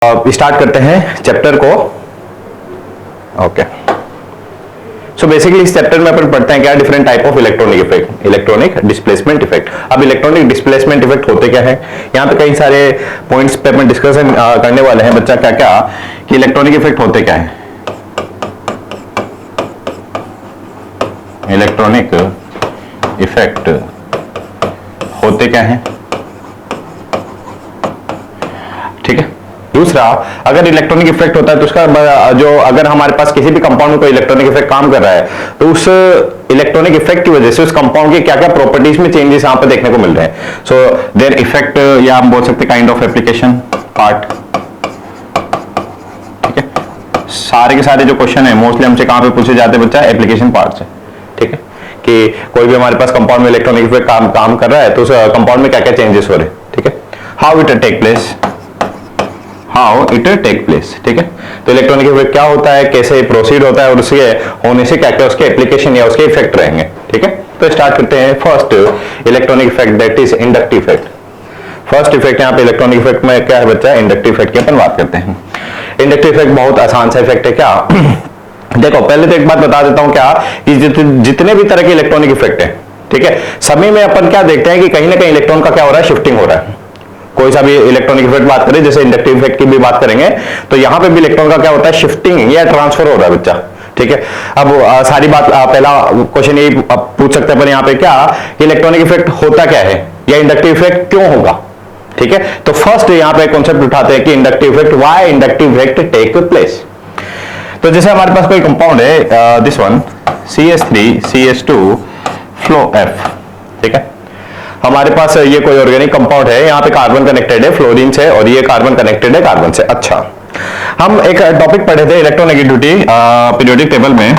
Start करते हैं chapter को। ओके, सो बेसिकली इस चैप्टर में अपन पढ़ते हैं क्या different type of electronic effect, electronic displacement effect. अब इलेक्ट्रॉनिक डिस्प्लेसमेंट इफेक्ट होते क्या है, यहाँ पे कई सारे पॉइंट्स पे अपन डिस्कशन करने वाले हैं बच्चा क्या क्या कि इलेक्ट्रॉनिक इफेक्ट होते क्या है। इलेक्ट्रॉनिक इफेक्ट होते क्या है, ठीक है। दूसरा, अगर इलेक्ट्रॉनिक इफेक्ट होता है तो उसका जो अगर हमारे पास किसी भी कंपाउंड में कोई इलेक्ट्रॉनिक इफेक्ट काम कर रहा है तो उस इलेक्ट्रॉनिक इफेक्ट की वजह से उस कंपाउंड के क्या क्या प्रॉपर्टीज में चेंजेस यहां पे देखने को मिल रहे हैं। सो देयर इफेक्ट, या हम बोल सकते काइंड ऑफ एप्लीकेशन पार्ट, ठीक है। सारे के सारे जो क्वेश्चन है मोस्टली हमसे कहां पे पूछे जाते हैं बच्चा, एप्लीकेशन पार्ट से, ठीक है। कि कोई भी हमारे पास कंपाउंड में इलेक्ट्रॉनिक इफेक्ट काम कर रहा है तो उस कंपाउंड में क्या क्या चेंजेस हो रहे हैं, ठीक है। How it take place, how it take place, ठीक है। तो इलेक्ट्रॉनिक इफेक्ट क्या होता है, कैसे प्रोसीड होता है और उसके होने से क्या क्या उसके एप्लीकेशन या उसके इफेक्ट रहेंगे, ठीक है। तो स्टार्ट करते हैं। First electronic effect that is inductive effect. First effect यहाँ पे इलेक्ट्रॉनिक इफेक्ट में क्या है बच्चा, इंडक्टिव इफेक्ट की अपन बात करते हैं। इंडक्टिव इफेक्ट बहुत आसान सा इफेक्ट है क्या देखो पहले तो एक बात बता देता हूं क्या कि जितने भी तरह के इलेक्ट्रॉनिक इफेक्ट है, ठीक है, सभी में अपन क्या देखते हैं कि कहीं ना कहीं इलेक्ट्रॉन का क्या हो रहा है, शिफ्टिंग हो रहा है। कोई सा भी इलेक्ट्रॉनिक इफेक्ट बात करें, जैसे इंडक्टिव इफेक्ट की भी बात करेंगे तो यहां पे भी इलेक्ट्रॉन का क्या होता है, शिफ्टिंग या ट्रांसफर हो रहा है बच्चा, ठीक है। अब सारी बात पहला क्वेश्चन यही पूछ सकते हैं अपन यहाँ पे क्या कि इलेक्ट्रॉनिक इफेक्ट होता क्या है या इंडक्टिव इफेक्ट क्यों होगा, ठीक है। तो फर्स्ट यहाँ पे कॉन्सेप्ट उठाते हैं कि inductive effect, why inductive effect take place. तो जैसे हमारे पास कोई कंपाउंड है this one CH3CH2 flow F, ठीक है। हमारे पास ये कोई ऑर्गेनिक कंपाउंड है, यहाँ पे कार्बन कनेक्टेड है फ्लोरीन से और ये कार्बन कनेक्टेड है कार्बन से। अच्छा, हम एक टॉपिक पढ़े थे इलेक्ट्रोनेगेटिविटी पीरियोडिक टेबल में।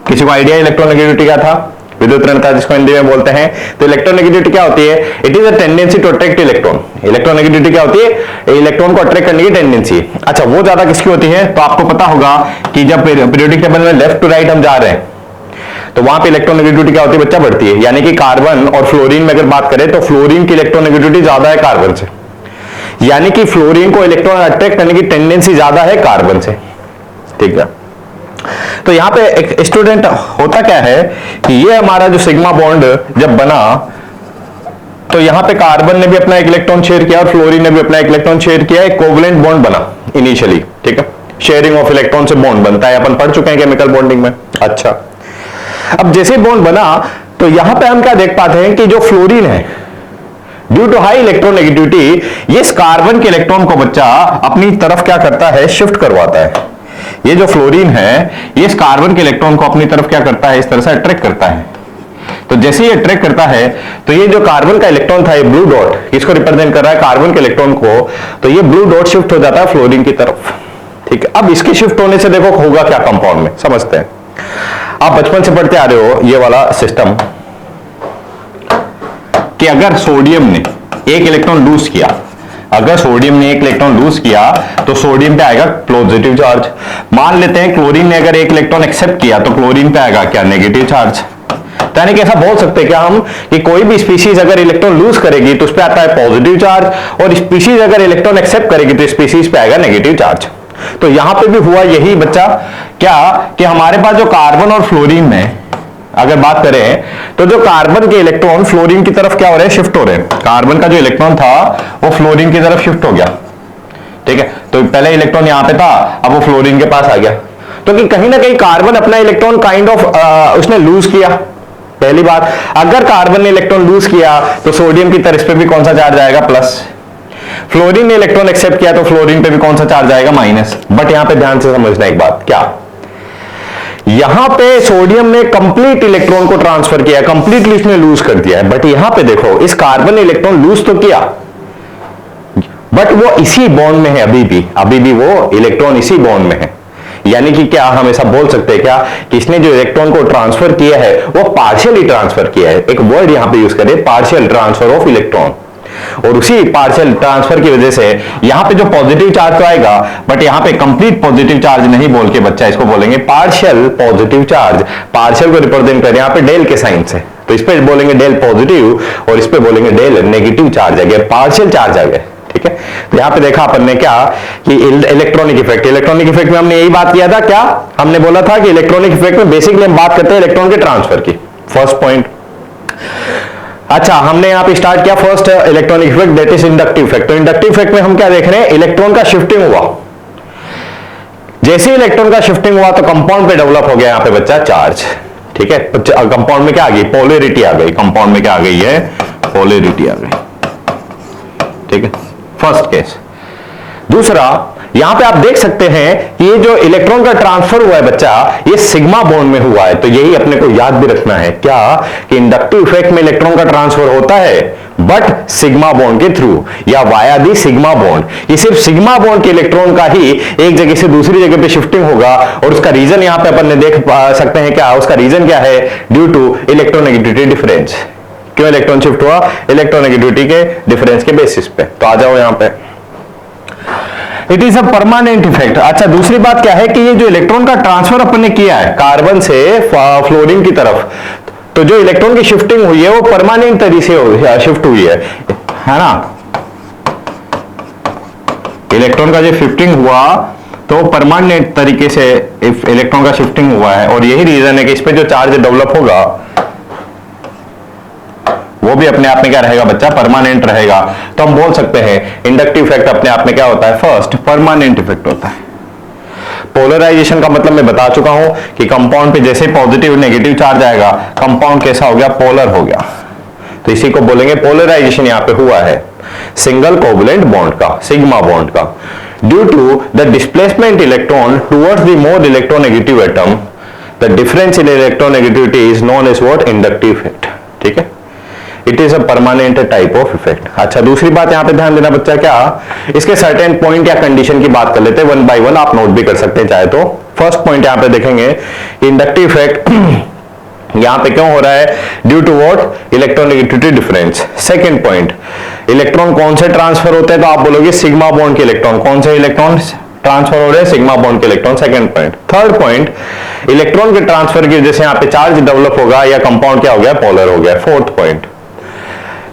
किसी को आइडिया इलेक्ट्रोनेगेटिविटी क्या था, विद्युत ऋणता जिसको हिंदी में बोलते हैं। तो इलेक्ट्रोनेगेटिविटी क्या होती है, it is a tendency to attract electron. Electronegativity क्या होती है, इलेक्ट्रॉन को अट्रैक्ट करने की टेंडेंसी। अच्छा, वो ज्यादा किसकी होती है, तो आपको पता होगा कि जब पीरियोडिक टेबल में लेफ्ट टू राइट हम जा रहे हैं तो वहां पे इलेक्ट्रोनेगेटिविटी क्या होती है बच्चा, बढ़ती है। यानी कि कार्बन और फ्लोरीन में अगर बात करें तो फ्लोरीन की इलेक्ट्रोनेगेटिविटी ज्यादा है कार्बन से, यानी कि फ्लोरीन को इलेक्ट्रॉन अट्रैक्ट करने की टेंडेंसी ज्यादा है कार्बन से, ठीक है। तो यहां पे एक स्टूडेंट होता क्या है कि ये हमारा जो सिग्मा बॉन्ड जब बना तो यहां पे कार्बन ने भी अपना एक इलेक्ट्रॉन शेयर किया और फ्लोरीन ने भी अपना एक इलेक्ट्रॉन शेयर किया, एक कोवलेंट बॉन्ड बना इनिशियली, ठीक है। शेयरिंग ऑफ इलेक्ट्रॉन से बॉन्ड बनता है, अपन पढ़ चुके हैं केमिकल बॉन्डिंग में। अच्छा, अब जैसे बॉन्ड बना तो यहां पे हम क्या देख पाते हैं कि जो फ्लोरीन है ड्यू टू हाई इलेक्ट्रोनेगेटिविटी ये इस कार्बन के इलेक्ट्रॉन को बच्चा अपनी तरफ क्या करता है, शिफ्ट करवाता है। ये जो फ्लोरीन है ये इस कार्बन के इलेक्ट्रॉन को अपनी तरफ क्या करता है, इस तरह से अट्रैक्ट करता है। तो जैसे ये अट्रैक्ट करता है तो ये जो कार्बन का इलेक्ट्रॉन था, ये ब्लू डॉट इसको रिप्रेजेंट कर रहा है कार्बन के इलेक्ट्रॉन को, तो ये ब्लू डॉट शिफ्ट हो जाता है फ्लोरीन की तरफ, ठीक है। अब इसके शिफ्ट होने से देखो होगा क्या कंपाउंड में, समझते हैं। आप बचपन से पढ़ते आ रहे हो ये वाला सिस्टम कि अगर सोडियम ने एक इलेक्ट्रॉन लूज किया, अगर सोडियम ने एक इलेक्ट्रॉन लूज किया तो सोडियम पे आएगा पॉजिटिव चार्ज। मान लेते हैं क्लोरीन ने अगर एक इलेक्ट्रॉन एक्सेप्ट किया तो क्लोरीन पे आएगा क्या, नेगेटिव चार्ज। यानी कि ऐसा बोल सकते हैं क्या हम कि कोई भी स्पीशीज अगर इलेक्ट्रॉन लूज करेगी तो उस पे आता है पॉजिटिव चार्ज और स्पीशीज अगर इलेक्ट्रॉन एक्सेप्ट करेगी तो स्पीशीज पे आएगा नेगेटिव चार्ज। तो यहां पे भी हुआ यही बच्चा क्या कि हमारे पास जो कार्बन और फ्लोरीन में अगर बात करें तो जो कार्बन के इलेक्ट्रॉन फ्लोरीन की तरफ क्या हो रहे हैं, शिफ्ट हो रहे हैं। कार्बन का जो इलेक्ट्रॉन था वो फ्लोरीन की तरफ शिफ्ट हो गया, ठीक है। तो पहले इलेक्ट्रॉन यहां पे था, अब वो फ्लोरीन के पास आ गया। तो कि कहीं ना कहीं कार्बन अपना इलेक्ट्रॉन काइंड ऑफ उसने लूज किया। पहली बात, अगर कार्बन ने इलेक्ट्रॉन लूज किया तो सोडियम की तरफ पे भी कौन सा चार्ज आएगा, प्लस। फ्लोरीन ने इलेक्ट्रॉन एक्सेप्ट किया तो फ्लोरीन पे भी कौन सा चार्ज आएगा, माइनस। बट यहां पे ध्यान से समझना एक बात, क्या यहां पे सोडियम ने कंप्लीट इलेक्ट्रॉन को ट्रांसफर किया, कंप्लीटली उसने लूज कर दिया है। बट यहां पे देखो इस कार्बन ने इलेक्ट्रॉन लूज तो किया बट वो इसी बॉन्ड में है, अभी भी वो इलेक्ट्रॉन इसी बॉन्ड में है। यानी कि क्या हम ऐसा बोल सकते हैं क्या कि इसने जो इलेक्ट्रॉन को ट्रांसफर किया है वो पार्शियली ट्रांसफर किया है। एक वर्ड यहां पे यूज करें, पार्शियल ट्रांसफर ऑफ इलेक्ट्रॉन। और उसी पार्शियल ट्रांसफर की वजह से यहां पे जो पॉजिटिव चार्ज तो आएगा बट यहां पे कंप्लीट पॉजिटिव चार्ज नहीं बोल के बच्चा इसको बोलेंगे पार्शियल पॉजिटिव चार्ज। पार्शियल को रिप्रेजेंट करें यहां पे डेल के साइन से, तो इस पे बोलेंगे डेल पॉजिटिव और इस पे बोलेंगे डेल नेगेटिव चार्ज आ गया, पार्शियल चार्ज आ गया, ठीक ठीक है। तो यहां पे देखा अपन ने क्या कि इलेक्ट्रॉनिक इफेक्ट में हमने यही बात किया था, क्या हमने बोला था कि इलेक्ट्रॉनिक इफेक्ट में बेसिकली हम बात करते हैं इलेक्ट्रॉन के ट्रांसफर की, फर्स्ट पॉइंट। अच्छा, हमने यहां पे स्टार्ट किया first electronic effect, that is inductive effect. तो इंडक्टिव इफेक्ट में हम क्या देख रहे हैं, इलेक्ट्रॉन का शिफ्टिंग हुआ, जैसे इलेक्ट्रॉन का शिफ्टिंग हुआ तो कंपाउंड पे डेवलप हो गया यहां पे बच्चा चार्ज, ठीक है। कंपाउंड में क्या आ गई, पोलैरिटी आ गई, कंपाउंड में क्या आ गई है, पोलैरिटी आ गई, ठीक है, फर्स्ट केस। दूसरा, यहां पे आप देख सकते हैं कि ये जो इलेक्ट्रॉन का ट्रांसफर हुआ है बच्चा, ये सिग्मा बॉन्ड में हुआ है। तो यही अपने को याद भी रखना है क्या, कि इंडक्टिव इफेक्ट में इलेक्ट्रॉन का ट्रांसफर होता है बट सिग्मा बॉन्ड के थ्रू या वाया दी सिग्मा बॉन्ड। ये सिर्फ सिग्मा बॉन्ड के इलेक्ट्रॉन का ही एक जगह से दूसरी जगह पे शिफ्टिंग होगा, और उसका रीजन यहां पे अपन ने देख सकते हैं क्या, उसका रीजन क्या है, ड्यू टू इलेक्ट्रोनेगेटिविटी डिफरेंस। क्यों इलेक्ट्रॉन शिफ्ट हुआ, इलेक्ट्रोनेगेटिविटी के डिफरेंस के बेसिस पे। तो आ जाओ यहां पे, it is a permanent effect. अच्छा, दूसरी बात क्या है कि ये जो इलेक्ट्रॉन का ट्रांसफर अपन ने किया है कार्बन से फ्लोरीन की तरफ, तो जो इलेक्ट्रॉन की शिफ्टिंग हुई है वो परमानेंट तरीके से शिफ्ट हुई है ना। इलेक्ट्रॉन का जो शिफ्टिंग हुआ तो परमानेंट तरीके से इलेक्ट्रॉन का शिफ्टिंग हुआ है, और यही रीजन है कि इस पे जो चार्ज डेवलप होगा वो भी अपने आप में क्या रहेगा बच्चा, परमानेंट रहेगा। तो हम बोल सकते हैं इंडक्टिव इफेक्ट अपने आप में क्या होता है, फर्स्ट परमानेंट इफेक्ट होता है। पोलराइजेशन का मतलब मैं बता चुका हूं कि कंपाउंड पे जैसे पॉजिटिव नेगेटिव चार्ज आएगा, कंपाउंड कैसा हो गया, पोलर हो गया। तो इसी को बोलेंगे पोलराइजेशन यहां पे हुआ है सिंगल कोवलेंट बॉन्ड का, सिग्मा बॉन्ड का। Due to the displacement electron towards the more electronegative atom, the difference in electronegativity is known as what, inductive effect, ठीक है। It is a permanent type of effect. अच्छा, दूसरी बात यहां पे ध्यान देना बच्चा, क्या इसके सर्टेन पॉइंट या कंडीशन की बात कर लेते हैं, वन बाय वन आप नोट भी कर सकते हैं चाहे तो। फर्स्ट पॉइंट यहां पे देखेंगे, इंडक्टिव इफेक्ट यहां पे क्यों हो रहा है, due to what, electronegativity difference. Second point, electron कौन से ट्रांसफर होते हैं, तो आप बोलोगे सिग्मा बॉन्ड के इलेक्ट्रॉन, कौन से इलेक्ट्रॉन ट्रांसफर हो रहे हैं, सिग्मा बॉन्ड के electron, second point. Third point, electron के ट्रांसफर की वजह से यहां पे चार्ज डेवलप होगा या कंपाउंड क्या हो गया, पोलर हो गया। Fourth point,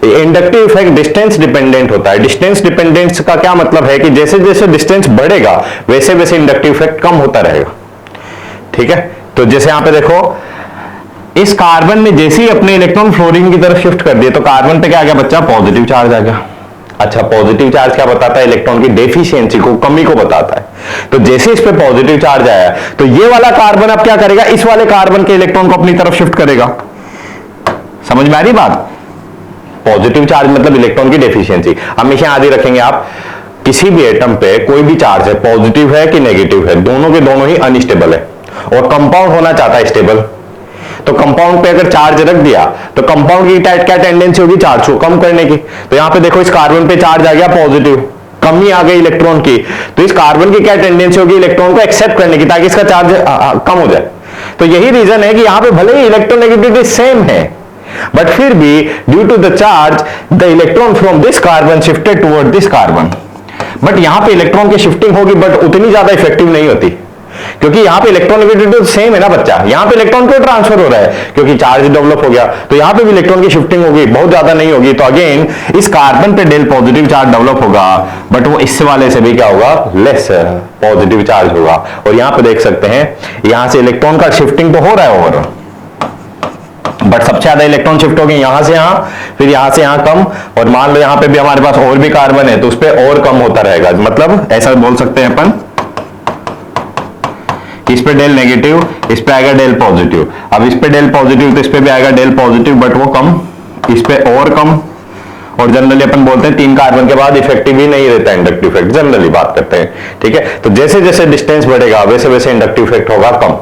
inductive effect distance dependent होता है। डिस्टेंस डिपेंडेंस का क्या मतलब है कि जैसे जैसे डिस्टेंस बढ़ेगा वैसे वैसे इंडक्टिव इफेक्ट कम होता रहेगा, ठीक है। तो जैसे यहां पे देखो, इस कार्बन में जैसे ही अपने इलेक्ट्रॉन फ्लोरीन की तरफ शिफ्ट कर दिए तो कार्बन पे क्या आ गया बच्चा, पॉजिटिव चार्ज आ गया। अच्छा, पॉजिटिव चार्ज क्या बताता है, इलेक्ट्रॉन की डेफिशिएंसी को, कमी को बताता है। तो जैसे इस पे पॉजिटिव चार्ज आया तो ये वाला कार्बन अब क्या करेगा, इस वाले कार्बन के इलेक्ट्रॉन को अपनी तरफ शिफ्ट करेगा। समझ में आ रही बात, पॉजिटिव चार्ज मतलब इलेक्ट्रॉन की डेफिशिएंसी। हमेशा याद ही रखेंगे आप, किसी भी एटम पे कोई भी चार्ज है, पॉजिटिव है कि नेगेटिव है, दोनों के दोनों ही अनस्टेबल है, और कंपाउंड होना चाहता है स्टेबल। तो कंपाउंड पे अगर चार्ज रख दिया तो कंपाउंड की क्या टेंडेंसी होगी, चार्ज को कम करने की। तो यहां पे देखो, इस कार्बन पे चार्ज आ गया पॉजिटिव, कमी आ गई इलेक्ट्रॉन की, तो इस कार्बन की क्या टेंडेंसी होगी, इलेक्ट्रॉन को एक्सेप्ट करने की, ताकि इसका चार्ज कम हो जाए। तो यही रीजन है कि यहां पे भले ही इलेक्ट्रोनेगेटिविटी सेम है, बट फिर भी due to the charge the electron from this carbon shifted toward this carbon. But यहां पे इलेक्ट्रॉन की शिफ्टिंग होगी बट उतनी ज्यादा इफेक्टिव नहीं होती, क्योंकि यहां पे इलेक्ट्रोनेगेटिविटी तो सेम है ना बच्चा। यहां पे इलेक्ट्रॉन क्यों ट्रांसफर हो रहा है, क्योंकि चार्ज डेवलप हो गया, तो यहां पे भी इलेक्ट्रॉन की शिफ्टिंग होगी, बहुत ज्यादा नहीं होगी। तो अगेन इस कार्बन पे डेल पॉजिटिव चार्ज डेवलप होगा, बट वो इस वाले से भी क्या होगा, लेस पॉजिटिव चार्ज होगा। और यहां पे देख सकते हैं, यहां से इलेक्ट्रॉन का शिफ्टिंग तो हो रहा है ओवर, बट सबसे ज्यादा इलेक्ट्रॉन शिफ्ट हो गए यहां से यहां, फिर यहां से यहां कम, और मान लो यहां पे भी हमारे पास और भी कार्बन है तो उस पर और कम होता रहेगा। मतलब ऐसा बोल सकते हैं अपन, इस पे डेल नेगेटिव, इस पे आएगा डेल पॉजिटिव। अब इस पे डेल पॉजिटिव तो इस पे भी आएगा डेल पॉजिटिव, बट वो कम, इस पे और कम। और जनरली अपन बोलते हैं 3 कार्बन के बाद इफेक्टिव ही नहीं रहता इंडक्टिव इफेक्ट, जनरली बात करते हैं, ठीक है। तो जैसे जैसे डिस्टेंस बढ़ेगा वैसे वैसे इंडक्टिव इफेक्ट होगा कम।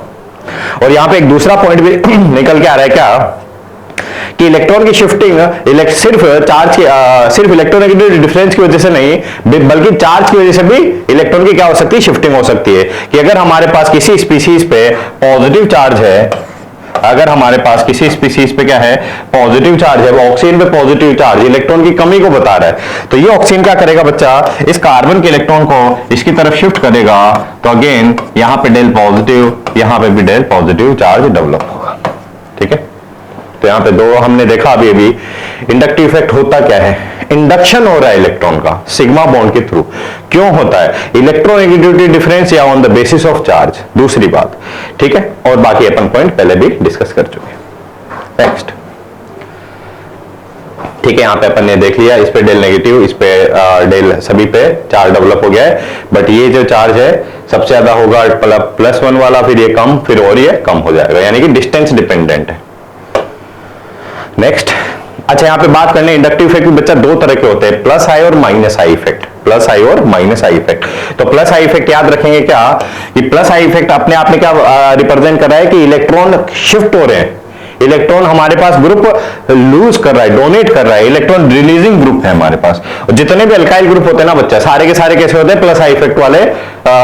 और यहां पे एक दूसरा पॉइंट भी निकल के आ रहा है, क्या कि इलेक्ट्रॉन की शिफ्टिंग सिर्फ इलेक्ट्रोनेगेटिविटी डिफरेंस की वजह से नहीं, बल्कि चार्ज की वजह से भी इलेक्ट्रॉन की क्या हो सकती है, शिफ्टिंग हो सकती है। कि अगर हमारे पास किसी स्पीशीज पे पॉजिटिव चार्ज है, अगर हमारे पास किसी स्पीशीज पे क्या है, पॉजिटिव चार्ज है, वो ऑक्सीजन पे पॉजिटिव चार्ज इलेक्ट्रॉन की कमी को बता रहा है, तो ये ऑक्सीजन क्या करेगा बच्चा, इस कार्बन के इलेक्ट्रॉन को इसकी तरफ शिफ्ट करेगा। तो अगेन यहां पे डेल पॉजिटिव, यहां पे भी डेल पॉजिटिव चार्ज डेवलप होगा, ठीक है। तो यहां पे दो हमने देखा अभी अभी। इंडक्टिव इफेक्ट होता क्या है, इंडक्शन हो रहा है इलेक्ट्रॉन का सिग्मा बॉन्ड के थ्रू। क्यों होता है, इलेक्ट्रोनेगेटिविटी डिफरेंस या on the basis of charge, दूसरी बात, ठीक है। और बाकी अपन पॉइंट पहले भी डिस्कस कर चुके हैं। नेक्स्ट, ठीक है, यहां पे अपन ने देख लिया, इस पे डेल नेगेटिव, इस पे डेल, सभी पे चार्ज डेवलप हो गया है। बट ये जो चार्ज है सबसे ज्यादा होगा +1 वाला, फिर ये कम, फिर और ये कम हो जाएगा, यानी कि डिस्टेंस डिपेंडेंट है। नेक्स्ट, अच्छा यहां पे बात करने इंडक्टिव इफेक्ट में बच्चा दो तरह के होते हैं, प्लस आई और माइनस आई इफेक्ट, प्लस आई और माइनस आई इफेक्ट। तो प्लस आई इफेक्ट याद रखेंगे क्या, कि प्लस आई इफेक्ट अपने आप में क्या रिप्रेजेंट कर रहा है, कि इलेक्ट्रॉन शिफ्ट हो रहे हैं, इलेक्ट्रॉन हमारे पास ग्रुप लूज कर रहा है, डोनेट कर रहा है, इलेक्ट्रॉन रिलीजिंग ग्रुप है हमारे पास। और जितने भी अल्काइल ग्रुप होते हैं ना बच्चा, सारे के सारे कैसे होते हैं, प्लस आई इफेक्ट वाले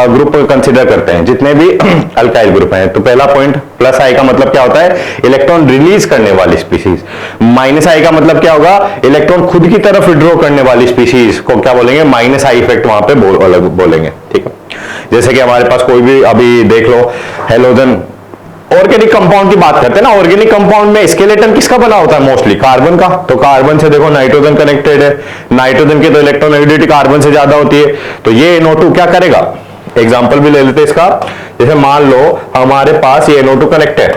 ग्रुप कंसीडर करते हैं, जितने भी अल्काइल ग्रुप हैं। तो पहला पॉइंट, प्लस आई का मतलब क्या होता है, इलेक्ट्रॉन रिलीज करने वाली स्पीशीज। माइनस आई का मतलब क्या होगा, इलेक्ट्रॉन खुद की तरफ विड्रॉ करने वाली स्पीशीज को क्या बोलेंगे, माइनस आई इफेक्ट वहां पे अलग बोलेंगे, ठीक है। जैसे कि हमारे पास कोई भी अभी देख लो हेलोजन ऑर्गेनिक कंपाउंड की बात करते हैं ना, ऑर्गेनिक कंपाउंड में स्केलेटन किसका बना होता है, मोस्टली कार्बन का। तो कार्बन से देखो नाइट्रोजन कनेक्टेड है, नाइट्रोजन की तो इलेक्ट्रोनेगेटिविटी कार्बन से ज्यादा होती है। तो ये NO2 क्या करेगा, एग्जांपल भी ले लेते हैं इसका। जैसे मान लो हमारे पास ये NO2 कनेक्ट है,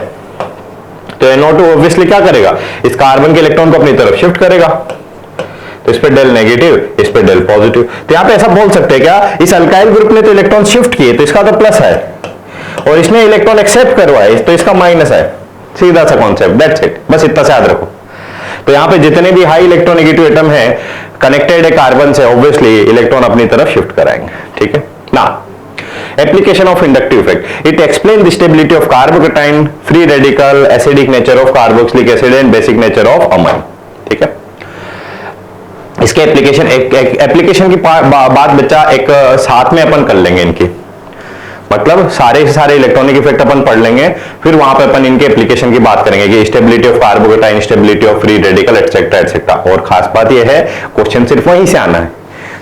तो NO2 ऑब्वियसली क्या करेगा, इस कार्बन के इलेक्ट्रॉन को अपनी तरफ शिफ्ट करेगा। तो इस पे डेल नेगेटिव, इस पे डेल पॉजिटिव। तो यहां पे ऐसा बोल सकते हैं क्या, इस अल्काइल ग्रुप ने तो इलेक्ट्रॉन शिफ्ट किए, तो इसका तो प्लस है, और इसने इलेक्ट्रॉन एक्सेप्ट करवाए, तो इसका माइनस है। सीधा सा कॉन्सेप्ट, दैट्स इट, बस इतना से याद रखो। तो यहां पे जितने भी हाई इलेक्ट्रोनेगेटिव एटम है कनेक्टेड है कार्बन से, ऑब्वियसली इलेक्ट्रॉन अपनी तरफ शिफ्ट कराएंगे, ठीक है ना। Application of inductive effect, it explain the stability of carbocation, free radical, acidic nature of carboxylic acid and basic nature of amine, ठीक है। इसके एप्लीकेशन की बात बच्चा एक साथ में अपन कर लेंगे इनकी, मतलब सारे से सारे इलेक्ट्रॉनिक इफेक्ट अपन पढ़ लेंगे, फिर वहां पे अपन इनके एप्लीकेशन की बात करेंगे कि stability of carbocation, stability of free radical, etcetera etcetera. और खास बात यह है क्वेश्चन सिर्फ वहीं से आना है।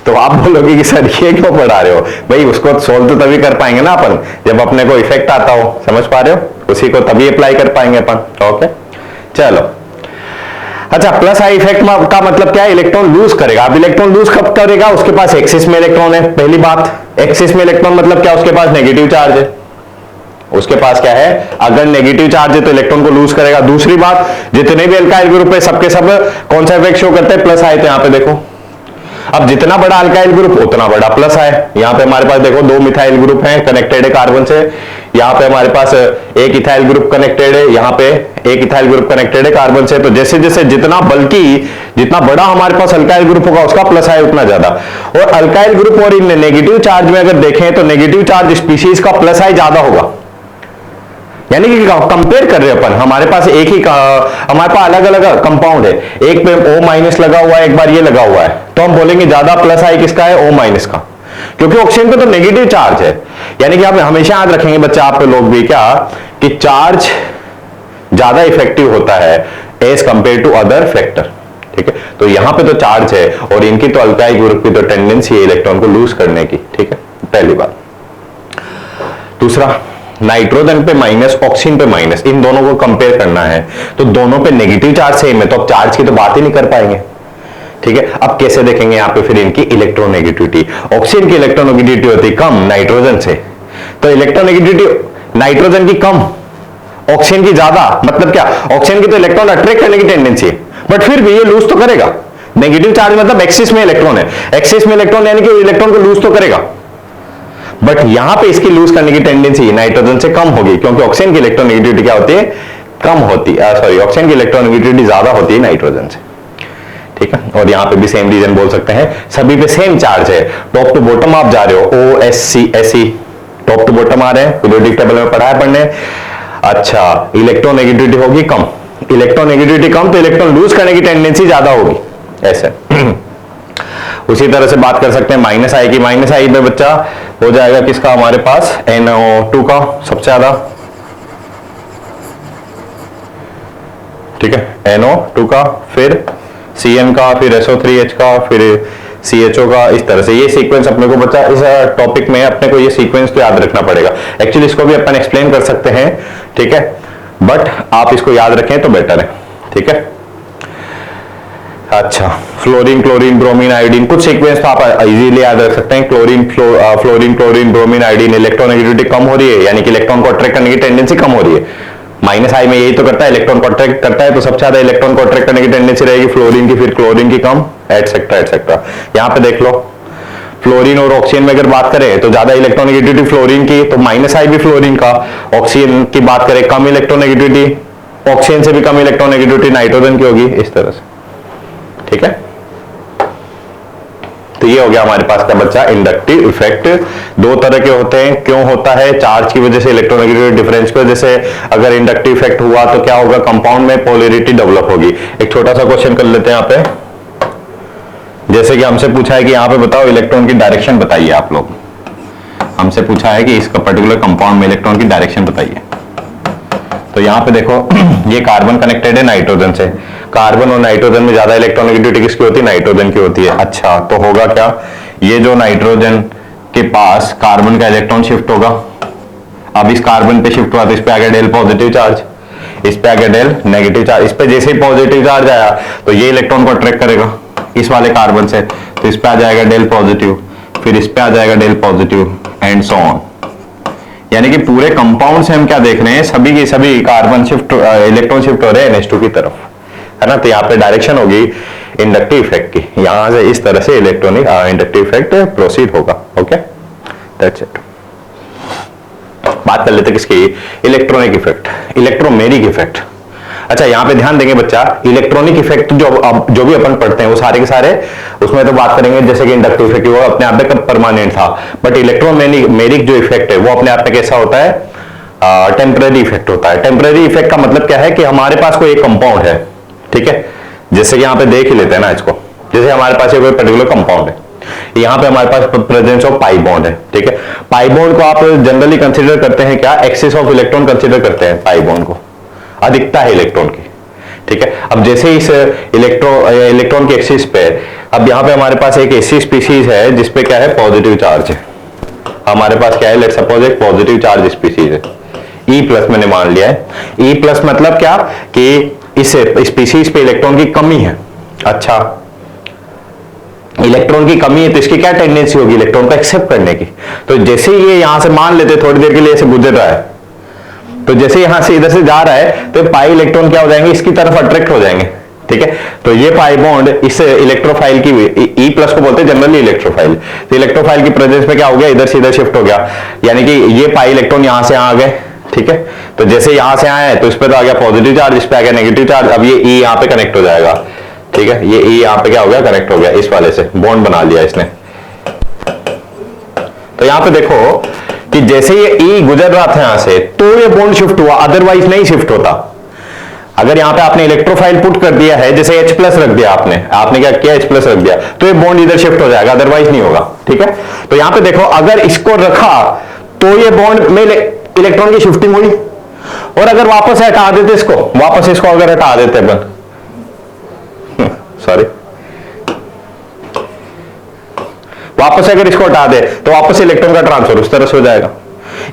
तो आप बोलोगे कि सर ये क्यों पढ़ा रहे हो, भाई उसको सोल्व तो तभी कर पाएंगे ना अपन जब अपने को इफेक्ट आता हो, समझ पा रहे हो, उसी को तभी अप्लाई कर पाएंगे अपन। ओके चलो, अच्छा प्लस आई इफेक्ट का मतलब क्या है, इलेक्ट्रॉन लूज करेगा। अब इलेक्ट्रॉन लूज कब करेगा, उसके पास एक्सिस में इलेक्ट्रॉन है, पहली बात। एक्सिस में इलेक्ट्रॉन मतलब क्या, उसके पास नेगेटिव चार्ज है, उसके पास क्या है, अगर नेगेटिव चार्ज है तो इलेक्ट्रॉन को लूज करेगा। दूसरी बात, जितने भी अल्काइल ग्रुप है सबके सब कौन सा इफेक्ट शो करते हैं, प्लस आई। तो यहां पे देखो, अब जितना बड़ा अल्काइल ग्रुप उतना बड़ा प्लस है। यहां पे हमारे पास देखो दो मिथाइल ग्रुप हैं कनेक्टेड है कार्बन से, यहां पे हमारे पास एक इथाइल ग्रुप कनेक्टेड है, यहां पे एक इथाइल ग्रुप कनेक्टेड है कार्बन से। तो जैसे जैसे जितना बल्कि जितना बड़ा हमारे पास अल्काइल ग्रुप होगा उसका प्लस है उतना ज्यादा। और अल्काइल ग्रुप और इन नेगेटिव चार्ज में अगर देखें तो नेगेटिव चार्ज स्पीशीज का प्लस है ज्यादा होगा। यानी कि कंपेयर कर रहे हैं अपन, हमारे पास एक ही हमारे पास अलग अलग कंपाउंड है, एक पे O- लगा हुआ है, एक बार ये लगा हुआ है, तो हम बोलेंगे ज्यादा प्लस आई किसका है, O- का, क्योंकि ऑक्सीजन पे तो नेगेटिव चार्ज है। यानी कि आप हमेशा याद रखेंगे बच्चा, आप लोग भी क्या, कि चार्ज ज्यादा इफेक्टिव होता है as compare to other factor, ठीक है। तो यहां पे तो चार्ज है और इनकी तो अल्काइल ग्रुप की तो टेंडेंसी है इलेक्ट्रॉन को लूज करने की, ठीक है, पहली बात। दूसरा, नाइट्रोजन पे माइनस, ऑक्सीजन पे माइनस, इन दोनों को कंपेयर करना है तो दोनों पे नेगेटिव चार्ज सेम है, तो अब चार्ज की तो बात ही नहीं कर पाएंगे, ठीक है। अब कैसे देखेंगे यहाँ पे फिर इनकी इलेक्ट्रोनेगेटिविटी, ऑक्सीजन की इलेक्ट्रोनेगेटिविटी होती कम नाइट्रोजन से, तो इलेक्ट्रोनेगेटिविटी नाइट्रोजन की कम ऑक्सीजन की ज्यादा। मतलब क्या, ऑक्सीजन की तो इलेक्ट्रॉन अट्रैक्ट करने की टेंडेंसी है, बट फिर भी ये लूज तो करेगा। नेगेटिव चार्ज मतलब एक्सिस में इलेक्ट्रॉन है, एक्सिस में इलेक्ट्रॉन यानी कि इलेक्ट्रॉन को लूज तो करेगा, बट यहां पे इसकी लूज करने की टेंडेंसी नाइट्रोजन से कम होगी, क्योंकि ऑक्सीजन की इलेक्ट्रोनेगेटिविटी क्या होती है, कम होती है, सॉरी ऑक्सीजन की इलेक्ट्रोनेगेटिविटी ज्यादा होती है नाइट्रोजन से, ठीक है। और यहां पे भी सेम रीजन बोल सकते हैं, सभी पे सेम चार्ज है, टॉप टू बॉटम आप जा रहे हो, OSC टॉप टू बॉटम आ रहे हैं, पीरियोडिक टेबल में पढ़ा है पढ़ने। अच्छा, इलेक्ट्रोनेगेटिविटी होगी कम, इलेक्ट्रोनेगेटिविटी कम तो इलेक्ट्रॉन लूज करने की टेंडेंसी ज्यादा होगी, ऐसे। उसी तरह से बात कर सकते हैं माइनस आई की, माइनस आई में बच्चा हो जाएगा किसका, हमारे पास NO2 का सबसे ज्यादा, ठीक है, NO2 का, फिर Cn का, फिर SO3H का, फिर CHO का, इस तरह से ये सीक्वेंस अपने को बच्चा इस टॉपिक में अपने को ये सीक्वेंस तो याद रखना पड़ेगा। एक्चुअली इसको भी अपन एक्सप्लेन कर सकते हैं, ठीक है, बट आप इसको याद रखें तो बेटर है, ठीक है। अच्छा, फ्लोरीन, क्लोरीन, ब्रोमीन, आयोडीन, कुछ सीक्वेंस तो आप इजीली याद रख सकते हैं। Fluorine, chlorine, bromine, iodine, electronegativity कम हो रही है, यानी कि इलेक्ट्रॉन को अट्रैक्ट करने की टेंडेंसी कम हो रही है। माइनस आई में यही तो करता है, इलेक्ट्रॉन को अट्रैक्ट करता है, तो सबसे ज्यादा इलेक्ट्रॉन को अट्रैक्ट करने की टेंडेंसी रहेगी फ्लोरीन की, फिर क्लोरीन की कम, एटसेट्रा एटसेट्रा। यहां पे देख लो, फ्लोरीन और ऑक्सीजन में अगर बात करें तो ज्यादा इलेक्ट्रोनेगेटिविटी फ्लोरीन की, तो माइनस आई भी फ्लोरीन का। ऑक्सीजन की बात करें, कम इलेक्ट्रोनेगेटिविटी, ऑक्सीजन से भी कम इलेक्ट्रोनेगेटिविटी नाइट्रोजन की होगी, इस तरह से, ठीक है। तो ये हो गया हमारे पास का बच्चा इंडक्टिव इफेक्ट। दो तरह के होते हैं, क्यों होता है? चार्ज की वजह से, इलेक्ट्रोनेगेटिविटी डिफरेंस की वजह से। अगर इंडक्टिव इफेक्ट हुआ तो क्या होगा? कंपाउंड में पोलैरिटी डेवलप होगी। एक छोटा सा क्वेश्चन कर लेते हैं यहाँ पे। जैसे कि हमसे पूछा है कि यहाँ पे बताओ इलेक्ट्रॉन की डायरेक्शन बताइए। आप लोग हमसे पूछा है कि इसका पर्टिकुलर कंपाउंड में इलेक्ट्रॉन की डायरेक्शन बताइए। तो यहाँ पे देखो ये कार्बन कनेक्टेड है नाइट्रोजन से। कार्बन और नाइट्रोजन में ज्यादा इलेक्ट्रोनेगेटिविटी किसकी होती है? नाइट्रोजन की होती है। अच्छा, तो होगा क्या? ये जो नाइट्रोजन के पास कार्बन का इलेक्ट्रॉन शिफ्ट होगा, अब इस कार्बन पे शिफ्ट हुआ तो इस पे आ गया डेल पॉजिटिव चार्ज, इस पे आ गया डेल नेगेटिव चार्ज। इस पे जैसे ही पॉजिटिव चार्ज आया तो ये इलेक्ट्रॉन को अट्रैक्ट करेगा इस वाले कार्बन से, तो इस पे आ जाएगा डेल पॉजिटिव, फिर इस पे आ जाएगा delta positive and so on. यानी कि पूरे कंपाउंड से हम क्या देख रहे हैं? सभी के सभी कार्बन शिफ्ट, इलेक्ट्रॉन शिफ्ट हो रहे हैं NH2 की तरफ, है ना। तो यहाँ पे डायरेक्शन होगी इंडक्टिव इफेक्ट की, यहां से इस तरह से इलेक्ट्रॉनिक इंडक्टिव इफेक्ट प्रोसीड होगा। Okay, that's it. बात कर लेते किसकी? Electronic effect, electromeric effect. अच्छा, यहां पे ध्यान देंगे बच्चा, इलेक्ट्रॉनिक इफेक्ट जो भी अपन पढ़ते हैं वो सारे के सारे उसमें तो बात करेंगे जैसे कि इंडक्टिव इफेक्ट वो अपने आप में कब परमानेंट था, बट इलेक्ट्रोमेरिक जो इफेक्ट है वो अपने आप में कैसा होता है? टेम्पररी इफेक्ट होता है। टेम्पररी इफेक्ट का मतलब क्या है? कि हमारे पास कोई एक कंपाउंड है, ठीक है, जैसे कि यहां पे देख ही लेते हैं ना इसको। जैसे हमारे पास कोई पर्टिकुलर कंपाउंड है, यहां पे हमारे पास प्रेजेंस ऑफ पाई बॉन्ड है, ठीक है। पाई बॉन्ड को आप जनरली कंसीडर करते हैं क्या? एक्सिस ऑफ इलेक्ट्रॉन कंसीडर करते हैं पाई बॉन्ड को, अधिकता है इलेक्ट्रॉन की, ठीक है। अब जैसे इस इलेक्ट्रॉन के एक्सिस पे, अब यहां पे हमारे पास एक ऐसी स्पीसीज है जिसपे क्या है? पॉजिटिव चार्ज है। हमारे पास क्या है? लेट्स सपोज एक पॉजिटिव चार्ज स्पीसीज है, E+ मैंने मान लिया है। E+ मतलब क्या? कि इस स्पीसीज पे इलेक्ट्रॉन की कमी है। अच्छा, इलेक्ट्रॉन की कमी है तो इसकी क्या टेंडेंसी होगी? इलेक्ट्रॉन को एक्सेप्ट करने की। तो जैसे ये यहां से मान लेते थोड़ी देर के लिए ऐसे गुजर रहा है, तो जैसे यहां से इधर से जा रहा है तो पाई इलेक्ट्रॉन क्या हो जाएंगे? इसकी तरफ अट्रैक्ट हो जाएंगे, ठीक है। तो ये पाई बॉन्ड इस इलेक्ट्रोफाइल की, E+ को बोलते हैं जनरली इलेक्ट्रोफाइल, तो इलेक्ट्रोफाइल की प्रेजेंस में क्या हो गया? इधर से इधर शिफ्ट हो गया, यानी कि ये पाई इलेक्ट्रॉन यहां से यहां आ गए, ठीक है। तो जैसे यहां से आए तो इस पे तो आ गया पॉजिटिव चार्ज, इस पे आ गया नेगेटिव चार्ज। अब ये E यहां पे कनेक्ट हो जाएगा, ठीक है। ये E यहां पे क्या हो गया? कनेक्ट हो गया, इस वाले से बॉन्ड बना लिया इसने। तो यहां पे देखो कि जैसे ये E गुजर रहा था यहां से तो ये बॉन्ड शिफ्ट हुआ, अदरवाइज नहीं शिफ्ट होता। अगर यहां पे आपने इलेक्ट्रोफाइल पुट कर दिया है, जैसे H+ रख दिया आपने क्या किया? H+ रख दिया, तो ये बॉन्ड इधर शिफ्ट हो जाएगा, अदरवाइज नहीं होगा, ठीक है। तो यहां पे देखो, अगर इसको रखा तो ये बॉन्ड में इलेक्ट्रॉन की शिफ्टिंग हुई, और अगर वापस हटा देते इसको, वापस इसको अगर हटा देते अपन, सॉरी, वापस अगर इसको हटा दे तो वापस इलेक्ट्रॉन का ट्रांसफर उस तरह से हो जाएगा।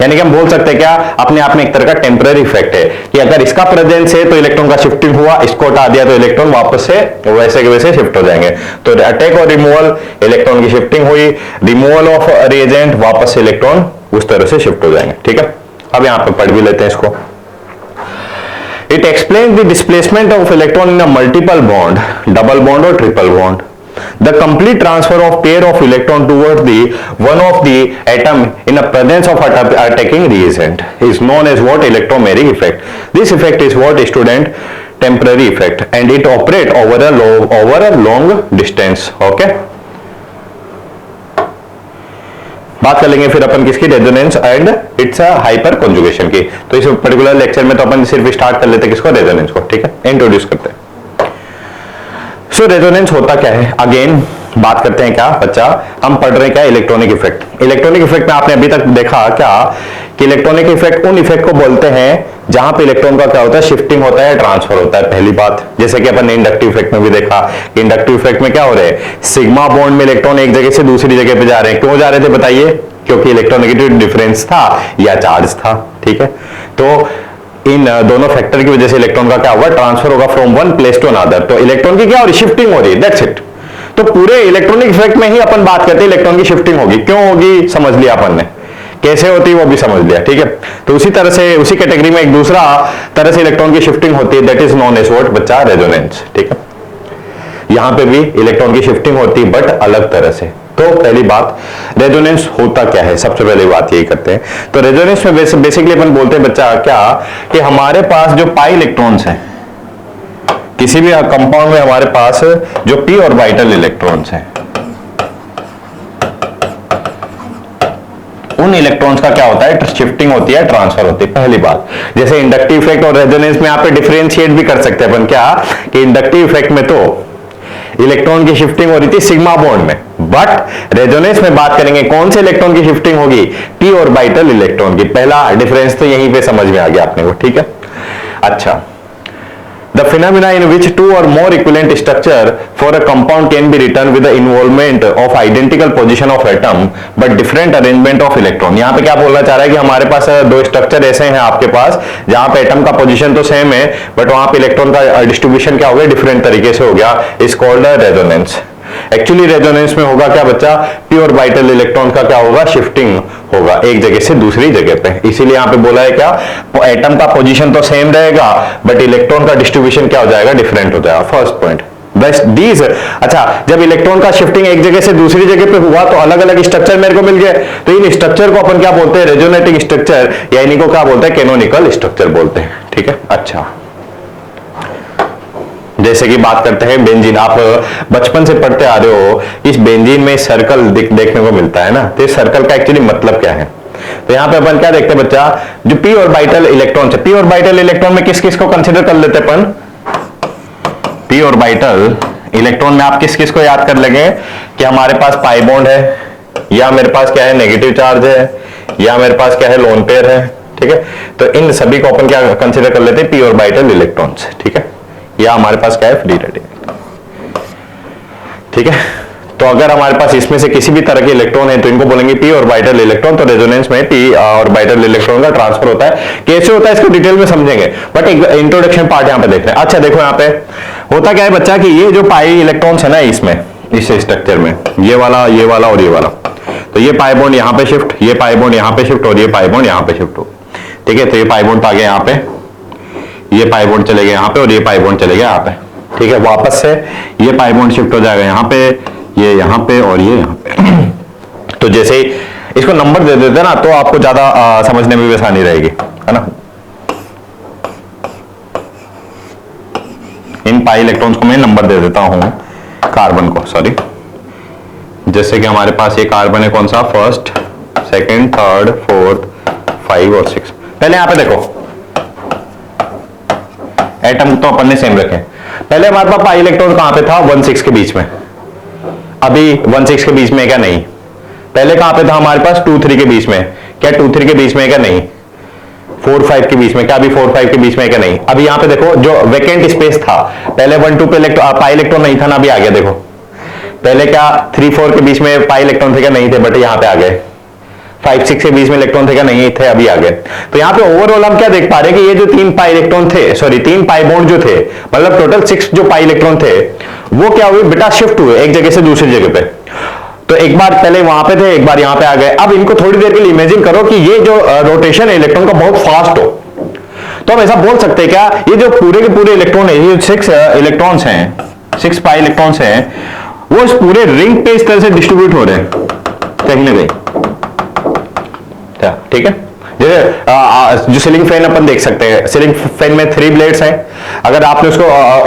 यानी कि हम बोल सकते हैं क्या? अपने आप में एक तरह का टेम्पररी इफेक्ट है कि अगर इसका प्रेजेंस है तो इलेक्ट्रॉन का शिफ्टिंग हुआ, इसको हटा दिया तो इलेक्ट्रॉन वापस से वैसे के वैसे शिफ्ट हो जाएंगे। तो अटैक और रिमूवल, इलेक्ट्रॉन की शिफ्टिंग हुई, रिमूवल ऑफ रिएजेंट, वापस से इलेक्ट्रॉन उस तरह से शिफ्ट हो जाएंगे, ठीक है। अब यहां पर पढ़ भी लेते हैं इसको। It explains the displacement of electron in a multiple bond, double bond और triple bond. The complete transfer of pair of electron towards the one of the atom in the presence of attacking reagent is known as what? Electromeric effect. This effect is what? Student, temporary effect, and it operate over a long distance. Okay. बात कर लेंगे फिर अपन किसकी? Resonance and it's hyper conjugation की। तो इस particular lecture में तो अपन सिर्फ स्टार्ट कर लेते हैं किसको? रेजोनेंस को, ठीक है, इंट्रोड्यूस करते हैं। सो रेजोनेंस होता क्या है? अगेन बात करते हैं क्या बच्चा? हम पढ़ रहे हैं क्या? Electronic effect. इलेक्ट्रॉनिक इफेक्ट में आपने अभी तक देखा क्या कि इलेक्ट्रॉनिक इफेक्ट उन इफेक्ट को बोलते हैं जहां पे इलेक्ट्रॉन का क्या होता है? शिफ्टिंग होता है, ट्रांसफर होता है। पहली बात, जैसे कि अपन ने इंडक्टिव इफेक्ट में भी देखा कि इंडक्टिव इफेक्ट में क्या हो रहा है? सिग्मा बॉन्ड में इलेक्ट्रॉन एक जगह से दूसरी जगह पे जा रहे हैं। क्यों जा रहे थे बताइए? क्योंकि इलेक्ट्रोनेगेटिव डिफरेंस था या चार्ज था, ठीक है। तो इन दोनों फैक्टर की वजह से इलेक्ट्रॉन का क्या होगा, ट्रांसफर होगा from one place to another. तो इलेक्ट्रॉन की क्या हो रही, शिफ्टिंग हो रही है, दैट्स इट। तो पूरे इलेक्ट्रॉनिक इफेक्ट में ही अपन बात करते हैं इलेक्ट्रॉन की शिफ्टिंग होगी, क्यों होगी समझ लिया अपन ने, कैसे होती है वो भी समझ लिया, ठीक है। तो उसी तरह से उसी कैटेगरी में एक दूसरा तरह से इलेक्ट्रॉन की शिफ्टिंग होती है, that is known as what बच्चा, रेजोनेंस, ठीक है। यहां पे भी इलेक्ट्रॉन की शिफ्टिंग होती है बट अलग तरह से। तो पहली बात, रेजोनेंस होता क्या है, सबसे पहली बात यही करते हैं। तो रेजोनेंस में बेसिकली अपन बोलते हैं बच्चा क्या, कि हमारे पास जो पाई इलेक्ट्रॉन्स हैं, किसी भी कंपाउंड में हमारे पास जो पी ऑर्बिटल इलेक्ट्रॉन्स हैं, उन इलेक्ट्रॉन्स का क्या होता है, शिफ्टिंग होती है, ट्रांसफर होती है। पहली बात, जैसे इंडक्टिव इफेक्ट और रेजोनेंस में आप डिफरेंशिएट भी कर सकते हैं अपन, क्या कि इंडक्टिव इफेक्ट में तो इलेक्ट्रॉन की शिफ्टिंग हो रही थी सिग्मा बॉन्ड में, बट रेजोनेंस में बात करेंगे कौन से इलेक्ट्रॉन की शिफ्टिंग होगी, पी ऑर्बिटल इलेक्ट्रॉन की। पहला डिफरेंस तो यहीं पे समझ में आ गया अपने को, ठीक है। अच्छा, the phenomena in which two or more equivalent structure for a compound can be written with the involvement of identical position of atom but different arrangement of electron। यहाँ पे क्या बोलना चाह रहा है कि हमारे पास दो स्ट्रक्चर ऐसे हैं आपके पास जहां पे एटम का पोजीशन तो सेम है बट वहां पे इलेक्ट्रॉन का डिस्ट्रीब्यूशन क्या हो गया, डिफरेंट तरीके से हो गया, is called resonance. Actually resonance में होगा क्या बच्चा, पी ऑर्बिटल इलेक्ट्रॉन का क्या होगा, शिफ्टिंग होगा एक जगह से दूसरी जगह पे। इसीलिए यहां पे बोला है क्या, एटम का पोजीशन तो सेम रहेगा बट इलेक्ट्रॉन का डिस्ट्रीब्यूशन क्या हो जाएगा, डिफरेंट हो जाएगा। First point best these. अच्छा, जब इलेक्ट्रॉन का शिफ्टिंग एक जगह से दूसरी जगह पे हुआ तो अलग अलग स्ट्रक्चर मेरे को मिल गए, तो इन स्ट्रक्चर को अपन क्या बोलते हैं, रेजोनेटिंग स्ट्रक्चर, या इन्हीं को क्या बोलते हैं, कैनोनिकल स्ट्रक्चर बोलते हैं, ठीक है। अच्छा, जैसे कि बात करते हैं बेंजीन, आप बचपन से पढ़ते आ रहे हो, इस बेंजीन में सर्कल देखने को मिलता है ना, तो इस सर्कल का एक्चुअली मतलब क्या है। तो यहां पे अपन क्या देखते हैं बच्चा, जो पी ऑर्बिटल इलेक्ट्रॉन है, पी ऑर्बिटल इलेक्ट्रॉन में किस किस को कंसीडर कर लेते हैं अपन, पी ऑर्बिटल इलेक्ट्रॉन में आप किस किस को याद कर लेंगे, कि हमारे पास पाई बॉन्ड है, या मेरे पास क्या है, नेगेटिव चार्ज है, या मेरे पास क्या है, लोन पेयर है, ठीक है। तो इन सभी को अपन क्या कंसीडर कर लेते हैं, पी ऑर्बिटल इलेक्ट्रॉन्स, ठीक है। या हमारे पास क्या है, फ्री रेडिकल, ठीक है। तो अगर हमारे पास इसमें से किसी भी तरह के इलेक्ट्रॉन है तो इनको बोलेंगे पी ऑर्बिटल इलेक्ट्रॉन। तो रेजोनेंस में पी ऑर्बिटल इलेक्ट्रॉन का ट्रांसफर होता है, कैसे होता है इसको डिटेल में समझेंगे, बट एक इंट्रोडक्शन पार्ट यहां पे देख रहे हैं। अच्छा देखो, यहाँ पे होता क्या है बच्चा, कि ये जो पाई इलेक्ट्रॉन्स है ना, इसमें इस स्ट्रक्चर में ये वाला और ये वाला, तो ये पाई बॉन्ड यहाँ पे शिफ्ट, ये पाई बॉन्ड यहाँ पे शिफ्ट और ये पाई बॉन्ड यहाँ पे शिफ्ट हो, ठीक है। तो ये पाई बॉन्ड आ गया यहाँ पे, ये पाई बॉन्ड चले गए यहाँ पे और ये पाई बॉन्ड चले गए यहाँ पे, ठीक है। वापस से ये पाई बॉन्ड शिफ्ट हो जाएगा यहाँ पे, ये यहाँ पे और ये यहाँ पे। तो जैसे ही इसको नंबर दे देते ना, तो आपको ज्यादा समझने में भी आसानी रहेगी, है ना। इन पाई इलेक्ट्रॉन्स को मैं नंबर दे देता हूं, कार्बन को, सॉरी, जैसे कि हमारे पास ये कार्बन है कौन सा, फर्स्ट, सेकंड, थर्ड, फोर्थ, 5 और 6। पहले यहां पे देखो, एटम तो अपन ने सेम रखे, पहले हमारे पास पाई इलेक्ट्रॉन कहां पे था, 1-6 के बीच में, अभी 1-6 के बीच में क्या, नहीं। पहले कहां पे था हमारे पास, 2-3 के बीच में, क्या 2-3 के बीच में क्या, नहीं। 4-5 के बीच में, क्या अभी 4-5 के बीच में क्या, नहीं। अभी यहां पे देखो जो वैकेंट स्पेस था, पहले 1-2 पे पाई इलेक्ट्रॉन नहीं था ना, अभी आ गया देखो। पहले क्या 3-4 के बीच में पाई इलेक्ट्रॉन थे क्या, नहीं थे, बट यहां पे आ गए। 5-6 के बीच में इलेक्ट्रॉन थे क्या, नहीं थे, अभी आ गए। तो यहाँ पे ओवरऑल हम क्या देख पा रहे हैं कि ये जो 3 पाई इलेक्ट्रॉन थे, सॉरी 3 पाई बॉन्ड जो थे, मतलब टोटल 6 जो पाई इलेक्ट्रॉन थे, वो क्या हुए बेटा, शिफ्ट हुए एक जगह से दूसरी जगह पे। तो एक बार पहले वहां पे थे, एक बार यहाँ पे आ गए। अब इनको थोड़ी देर के लिए इमेजिन करो कि ये जो रोटेशन है इलेक्ट्रॉन का बहुत फास्ट हो, तो हम ऐसा बोल सकते हैं क्या, ये जो पूरे के पूरे इलेक्ट्रॉन है, ये 6 इलेक्ट्रॉन्स हैं, 6 पाई इलेक्ट्रॉन्स हैं, वो इस पूरे रिंग पे इस तरह से डिस्ट्रीब्यूट हो रहे हैं कहीं ना कहीं, ठीक है। जैसे जो सीलिंग फैन अपन देख सकते हैं, सीलिंग फैन में 3 ब्लेड्स हैं, अगर आपने उसको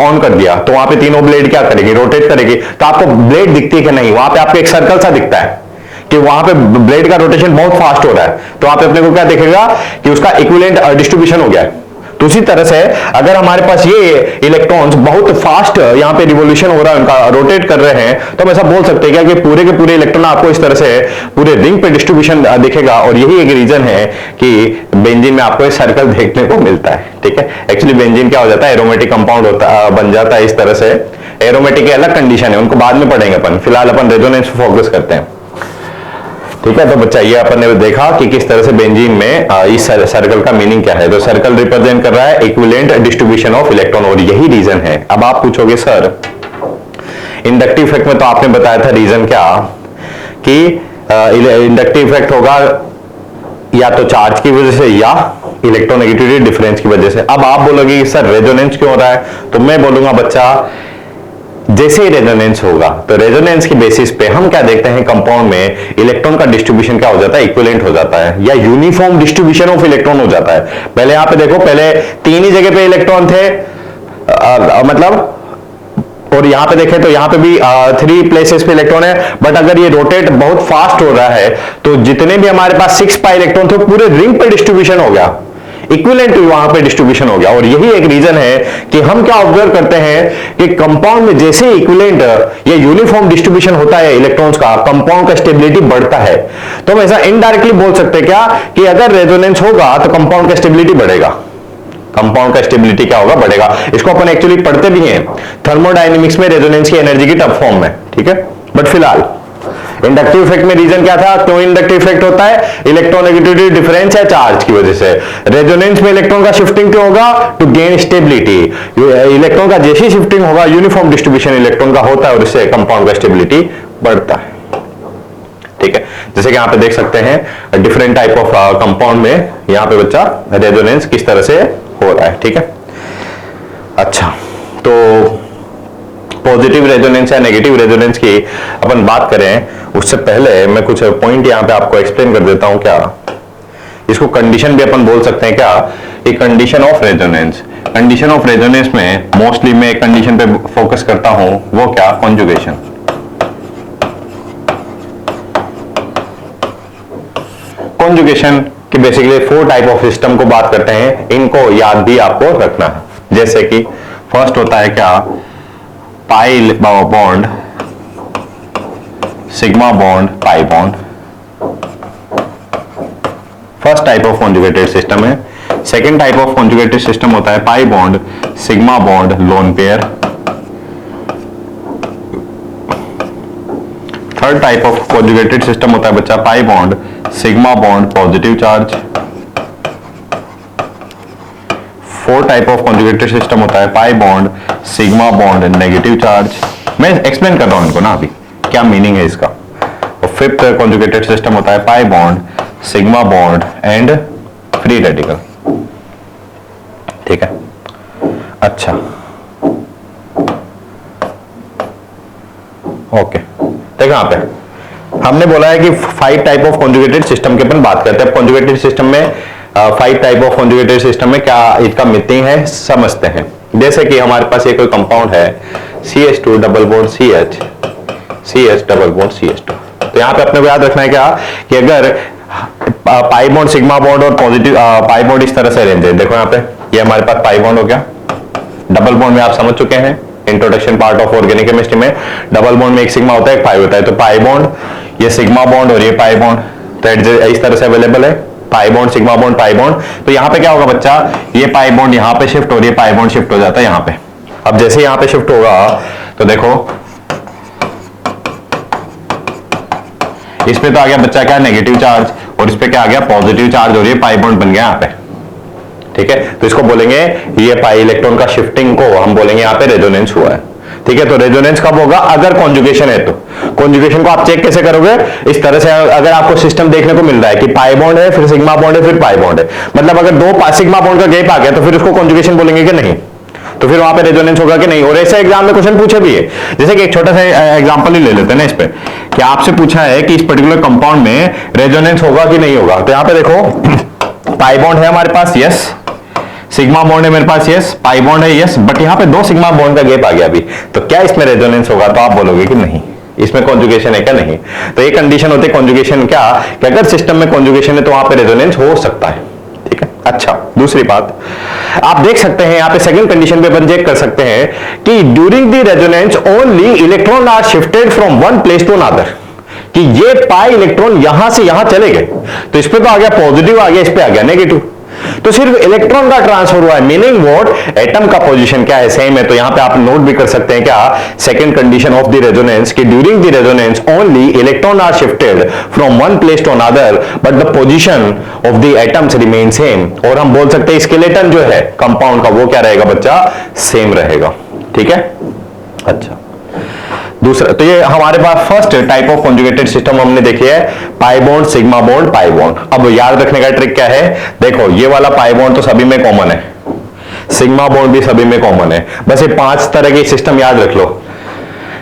ऑन कर दिया तो वहां पे तीनों ब्लेड क्या करेगी, रोटेट करेगी। तो आपको ब्लेड दिखती है कि नहीं, वहां पे आपको एक सर्कल सा दिखता है कि वहां पे ब्लेड का रोटेशन बहुत फास्ट हो रहा है, तो वहां पे अपने को क्या दिखेगा कि उसका इक्विवेलेंट डिस्ट्रीब्यूशन हो गया है। तो उसी तरह से अगर हमारे पास ये इलेक्ट्रॉन्स बहुत फास्ट यहाँ पे रिवोल्यूशन हो रहा है, उनका रोटेट कर रहे हैं, तो हम ऐसा बोल सकते हैं क्या कि पूरे के पूरे इलेक्ट्रॉन आपको इस तरह से पूरे रिंग पे डिस्ट्रीब्यूशन दिखेगा। और यही एक रीजन है कि बेंजीन में आपको एक सर्कल देखने को मिलता है, ठीक है। एक्चुअली बेंजीन क्या हो जाता है, एरोमेटिक कंपाउंड होता बन जाता है इस तरह से। एरोमेटिक की अलग कंडीशन है, उनको बाद में पढ़ेंगे अपन, फिलहाल अपन रेजोनेंस फोकस करते हैं, ठीक है। तो बच्चा ये अपन ने देखा कि किस तरह से बेंजीन में इस सर्कल का मीनिंग क्या है। तो सर्कल रिप्रेजेंट कर रहा है इक्विवेलेंट डिस्ट्रीब्यूशन ऑफ इलेक्ट्रॉन, और यही रीजन है। अब आप पूछोगे सर इंडक्टिव इफेक्ट में तो आपने बताया था रीजन क्या, कि इंडक्टिव इफेक्ट होगा या तो चार्ज की वजह से या इलेक्ट्रोनेगेटिविटी डिफरेंस की वजह से। अब आप बोलोगे कि सर रेजोनेंस क्यों हो रहा है, तो मैं बोलूंगा बच्चा जैसे ही रेजोनेंस होगा तो रेजोनेंस के बेसिस पे हम क्या देखते हैं, कंपाउंड में इलेक्ट्रॉन का डिस्ट्रीब्यूशन क्या हो जाता है, इक्विवेलेंट हो जाता है या यूनिफॉर्म डिस्ट्रीब्यूशन ऑफ इलेक्ट्रॉन हो जाता है। पहले यहां पे देखो, पहले तीन ही जगह पे इलेक्ट्रॉन थे, मतलब, और यहां पे देखें तो यहां पे भी 3 प्लेसेस पे इलेक्ट्रॉन है, बट अगर ये रोटेट बहुत फास्ट हो रहा है तो जितने भी हमारे पास 6 पाई इलेक्ट्रॉन थे पूरे रिंग पे डिस्ट्रीब्यूशन हो गया, इक्विवेलेंट वहां पे डिस्ट्रीब्यूशन हो गया। और यही एक रीजन है कि हम क्या ऑब्जर्व करते हैं कि कंपाउंड में जैसे इक्विवेलेंट या यूनिफॉर्म डिस्ट्रीब्यूशन होता है इलेक्ट्रॉन्स का, कंपाउंड का स्टेबिलिटी बढ़ता है। तो हम ऐसा इनडायरेक्टली बोल सकते हैं क्या कि अगर रेजोनेंस होगा तो कंपाउंड का स्टेबिलिटी बढ़ेगा, कंपाउंड का स्टेबिलिटी क्या होगा, बढ़ेगा। इसको अपन एक्चुअली पढ़ते भी हैं थर्मोडायनेमिक्स में रेजोनेंस की एनर्जी की टर्म फॉर्म में, ठीक है। बट फिलहाल इंडक्टिव इफेक्ट में रीजन क्या था, क्यों इंडक्टिव इफेक्ट होता है, इलेक्ट्रोनेगेटिविटी डिफरेंस है चार्ज की वजह से। रेजोनेंस में इलेक्ट्रॉन का शिफ्टिंग क्यों होगा, टू गेन स्टेबिलिटी। इलेक्ट्रॉन का जैसी शिफ्टिंग होगा यूनिफॉर्म डिस्ट्रीब्यूशन इलेक्ट्रॉन का होता है और इससे कंपाउंड का स्टेबिलिटी बढ़ता है, ठीक है। जैसे कि यहां पे देख सकते हैं डिफरेंट टाइप ऑफ कंपाउंड में यहां पे बच्चा रेजोनेंस किस तरह से हो रहा है, ठीक है। अच्छा, तो पॉजिटिव रेजोनेंस या नेगेटिव रेजोनेंस की अपन बात करें उससे पहले मैं कुछ पॉइंट यहां पे आपको एक्सप्लेन कर देता हूं। क्या इसको कंडीशन भी अपन बोल सकते हैं क्या, कि condition of resonance. Condition of resonance में मोस्टली मैं एक कंडीशन पे फोकस करता हूं, वो क्या, कॉन्जुगेशन। कॉन्जुगेशन की बेसिकली 4 टाइप ऑफ सिस्टम को बात करते हैं, इनको याद भी आपको रखना है। जैसे कि फर्स्ट होता है क्या, pi bond, sigma bond, pi bond, first type of conjugated system है। Second type of conjugated system होता है pi bond, sigma bond, lone pair. Third type of conjugated system होता है बच्चा pi bond, sigma bond, positive charge. Fourth type of conjugated system होता है pi bond, sigma bond, negative charge. मैं explain कर रहा हूं इनको ना अभी क्या मीनिंग है इसका। और फिफ्थ कॉन्जुगेटेड सिस्टम होता है pi bond, sigma bond and free radical, ठीक है। अच्छा, ओके, देखो यहां पे हमने बोला है कि 5 टाइप ऑफ कॉन्जुगेटेड सिस्टम की अपन बात करते हैं। कॉन्जुगेटेड सिस्टम में 5 टाइप ऑफ कॉन्जुगेटेड सिस्टम में क्या इसका मीनिंग है समझते हैं। जैसे कि हमारे पास ये कोई कंपाउंड है CH2 double bond CH, CH double bond CH2। तो यहां पे अपने को याद रखना है क्या, कि अगर पाई बॉन्ड, सिग्मा बॉन्ड और पॉजिटिव पाई बॉन्ड इस तरह से अरेंज है। देखो यहाँ पे ये हमारे पास पाई बॉन्ड हो गया। डबल बॉन्ड में आप समझ चुके हैं introduction part of organic chemistry में, डबल बॉन्ड में एक सिग्मा होता है एक पाई होता है। तो पाई बॉन्ड, ये सिग्मा बॉन्ड और ये पाई बॉन्ड, तो इस तरह से अवेलेबल है pi bond, sigma bond, pi bond. तो यहां पे क्या होगा बच्चा, ये पाई बॉन्ड यहां पे शिफ्ट और ये पाई बॉन्ड शिफ्ट हो जाता है यहां पे। अब जैसे यहां पे शिफ्ट होगा तो देखो इस पे तो आ गया बच्चा क्या, नेगेटिव चार्ज, और इस पे क्या आ गया, पॉजिटिव चार्ज, और ये पाई बॉन्ड बन गया यहां पे, ठीक है। तो इसको बोलेंगे, ये पाई इलेक्ट्रॉन का शिफ्टिंग को हम बोलेंगे यहां पे रेजोनेंस हुआ है, ठीक है। तो रेजोनेंस कब होगा, अगर कॉन्जुगेशन है तो। कॉन्जुगेशन को आप चेक कैसे करोगे, इस तरह से अगर आपको सिस्टम देखने को मिल रहा है कि पाई बॉन्ड है, फिर सिग्मा बॉन्ड है, फिर पाई बॉन्ड है, मतलब अगर 2 सिग्मा बॉन्ड का गैप आ गया तो फिर उसको कॉन्जुगेशन बोलेंगे कि नहीं, तो फिर वहां पे रेजोनेंस होगा कि नहीं। और ऐसे एग्जाम में क्वेश्चन पूछे भी है, जैसे कि एक छोटा सा एग्जांपल ही ले लेते हैं ना इस पे, कि आपसे पूछा है कि इस पर्टिकुलर कंपाउंड में रेजोनेंस होगा कि नहीं होगा। तो यहां पे देखो पाई बॉन्ड है हमारे पास, यस, सिग्मा बॉन्ड है मेरे पास, यस, पाई बॉन्ड है, यस, बट यहां पे 2 सिग्मा बॉन्ड का गैप आ गया अभी, तो क्या इसमें रेजोनेंस होगा, तो आप बोलोगे कि नहीं, इसमें कॉन्जुगेशन है क्या, नहीं। तो ये कंडीशन होती है कॉन्जुगेशन क्या, कि अगर सिस्टम में कॉन्जुगेशन है तो वहां पे रेजोनेंस हो सकता है, ठीक है। अच्छा, दूसरी बात आप देख सकते हैं यहां पे सेकंड कंडीशन पे अपन चेक कर सकते हैं कि during the resonance only electron are shifted from one place to another, कि ये पाई इलेक्ट्रॉन यहां से यहां चले गए, तो इस पे तो आ गया पॉजिटिव, आ गया इस पे आ गया नेगेटिव। तो सिर्फ इलेक्ट्रॉन का ट्रांसफर हुआ है, मीनिंग व्हाट, एटम का पोजीशन क्या है, सेम है। तो यहां पे आप नोट भी कर सकते हैं क्या, second condition of the resonance, कि during the resonance only electron are shifted from one place to another but the position of the atoms remain same. और हम बोल सकते हैं स्केलेटन जो है कंपाउंड का वो क्या रहेगा बच्चा, सेम रहेगा। ठीक है, अच्छा दूसरा, तो ये हमारे पास first type of conjugated system हमने देखी है, pi bond, sigma bond, pi bond. अब याद रखने का ट्रिक क्या है, देखो ये वाला पाई बॉन्ड तो सभी में कॉमन है, सिग्मा बॉन्ड भी सभी में कॉमन है, बस ये 5 तरह के सिस्टम याद रख लो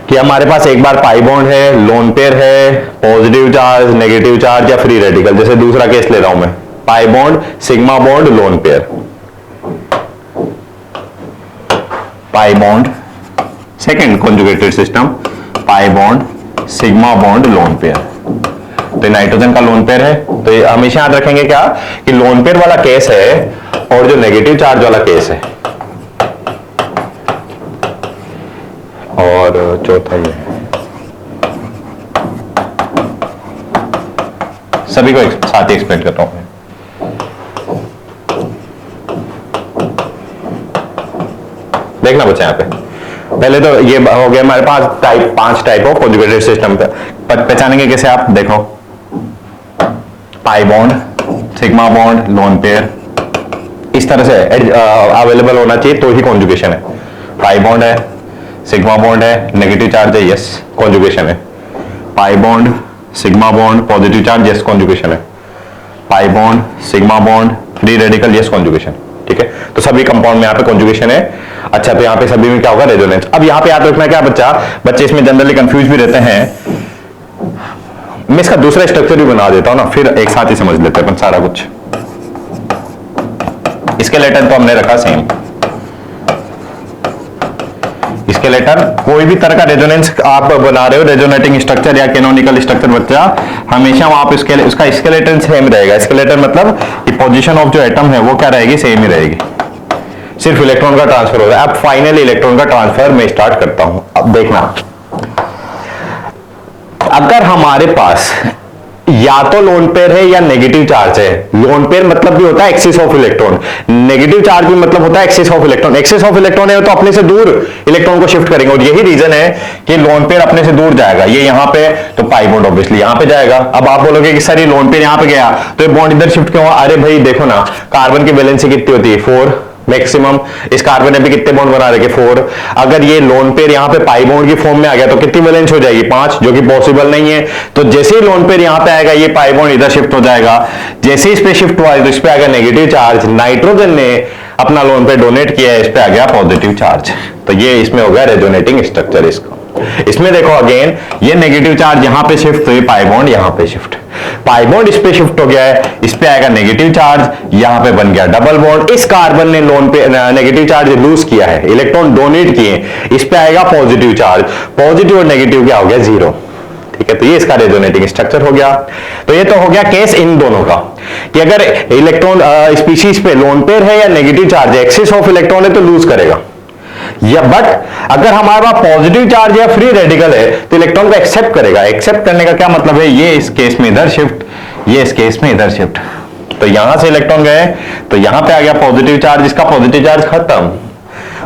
कि हमारे पास एक बार पाई बॉन्ड है, लोन पेयर है, पॉजिटिव चार्ज, नेगेटिव चार्ज या फ्री रेडिकल। जैसे दूसरा केस ले रहा हूं मैं, पाई bond, sigma bond, lone pair, pi bond, second conjugated system, पाई bond, sigma bond, lone pair. तो नाइट्रोजन का लोन पेयर है, तो ये हमेशा याद रखेंगे क्या कि लोन पेयर वाला केस है और जो नेगेटिव चार्ज वाला केस है, और चौथा ये है। सभी को एक साथ ही एक्सप्लेन करता हूं। देखना बच्चा यहां पे, पहले तो ये हो गया हमारे पास 5 टाइप ऑफ कॉन्जुगेटेड सिस्टम पे पहचानेंगे कैसे, आप देखो पाई bond, sigma bond, lone pair, इस तरह से अवेलेबल होना चाहिए तो ही कॉन्जुगेशन है। पाई बॉन्ड है, सिग्मा बॉन्ड है, नेगेटिव चार्ज है, यस कॉन्जुगेशन है। Pi bond, sigma bond, positive charge, yes conjugation है। Pi bond, sigma bond, free radical, yes conjugation. ठीक है, तो सभी कंपाउंड में यहाँ पे कॉन्जुगेशन है। अच्छा, तो यहाँ पे सभी में क्या होगा, रेजोनेंस। अब यहाँ पे याद रखना क्या बच्चे इसमें जनरली कंफ्यूज भी रहते हैं। मैं इसका दूसरा स्ट्रक्चर भी बना देता हूं ना, फिर एक साथ ही समझ लेते हैं अपन सारा कुछ। स्केलेटन तो हमने रखा सेम, स्केलेटन कोई भी तरह का रेजोनेंस आप बना रहे हो, रेजोनेटिंग स्ट्रक्चर या कैनोनिकल स्ट्रक्चर बच्चा, हमेशा वहां पे उसका स्केलेटन सेम रहेगा। स्केलेटन मतलब कि पोजीशन ऑफ जो एटम है वो क्या रहेगी, सेम ही रहेगी, सिर्फ इलेक्ट्रॉन का ट्रांसफर होगा। अब फाइनली इलेक्ट्रॉन का ट्रांसफर मैं स्टार्ट करता हूं। अब देखना, अगर हमारे पास या तो लोन पेयर है या नेगेटिव चार्ज है, लोन पेयर मतलब भी होता है axis of electron, negative charge भी मतलब होता है axis of electron. Axis of electron है तो अपने से दूर इलेक्ट्रॉन को शिफ्ट करेंगे, और यही रीजन है कि लोन पेयर अपने से दूर जाएगा। ये यहां पे तो पाई बॉन्ड ऑब्वियसली यहां पे जाएगा। अब आप बोलोगे कि सर ये लोन पेयर यहां पे गया तो ये बॉन्ड इधर शिफ्ट क्यों हुआ? अरे भाई देखो ना, कार्बन की वैलेंसी कितनी होती है, 4 मैक्सिमम। इस कार्बन ने भी कितने बॉन्ड बना रखे, 4। अगर ये लोन पेयर यहां पे पाई बॉन्ड की फॉर्म में आ गया तो कितनी वैलेंस हो जाएगी, 5, जो कि पॉसिबल नहीं है। तो जैसे ही लोन पेयर यहां पे आएगा ये पाई बॉन्ड इधर शिफ्ट हो जाएगा। जैसे ही इस पे शिफ्ट हुआ है तो इस पे आ गया नेगेटिव चार्ज, नाइट्रोजन ने अपना लोन पेयर डोनेट किया है, इस पे आ गया पॉजिटिव चार्ज। तो ये इसमें हो गया रेजोनेटिंग स्ट्रक्चर। इसमें देखो अगेन ये नेगेटिव चार्ज यहां पे शिफ्ट, तो ये पाई बॉन्ड यहां पे शिफ्ट, पाई बॉन्ड इस पे शिफ्ट हो गया है, इस पे आएगा नेगेटिव चार्ज, यहां पे बन गया डबल बॉन्ड। इस कार्बन ने लोन पे नेगेटिव चार्ज लूज किया है, इलेक्ट्रॉन डोनेट किए, इस पे आएगा पॉजिटिव चार्ज, पॉजिटिव और नेगेटिव क्या हो गया, 0। ठीक है, तो ये इसका रेजोनेटिंग स्ट्रक्चर हो गया। तो ये तो हो गया केस इन दोनों का कि अगर इलेक्ट्रॉन स्पीशीज पे लोन पेयर है या नेगेटिव चार्ज है, एक्सिस ऑफ इलेक्ट्रॉन है तो लूज करेगा। या बट अगर हमारे पास पॉजिटिव चार्ज या फ्री रेडिकल है तो इलेक्ट्रॉन को एक्सेप्ट करेगा। एक्सेप्ट करने का क्या मतलब है, ये इस केस में इधर शिफ्ट, ये इस केस में इधर शिफ्ट। तो यहां से इलेक्ट्रॉन गए तो यहां पे आ गया पॉजिटिव चार्ज, इसका पॉजिटिव चार्ज खत्म,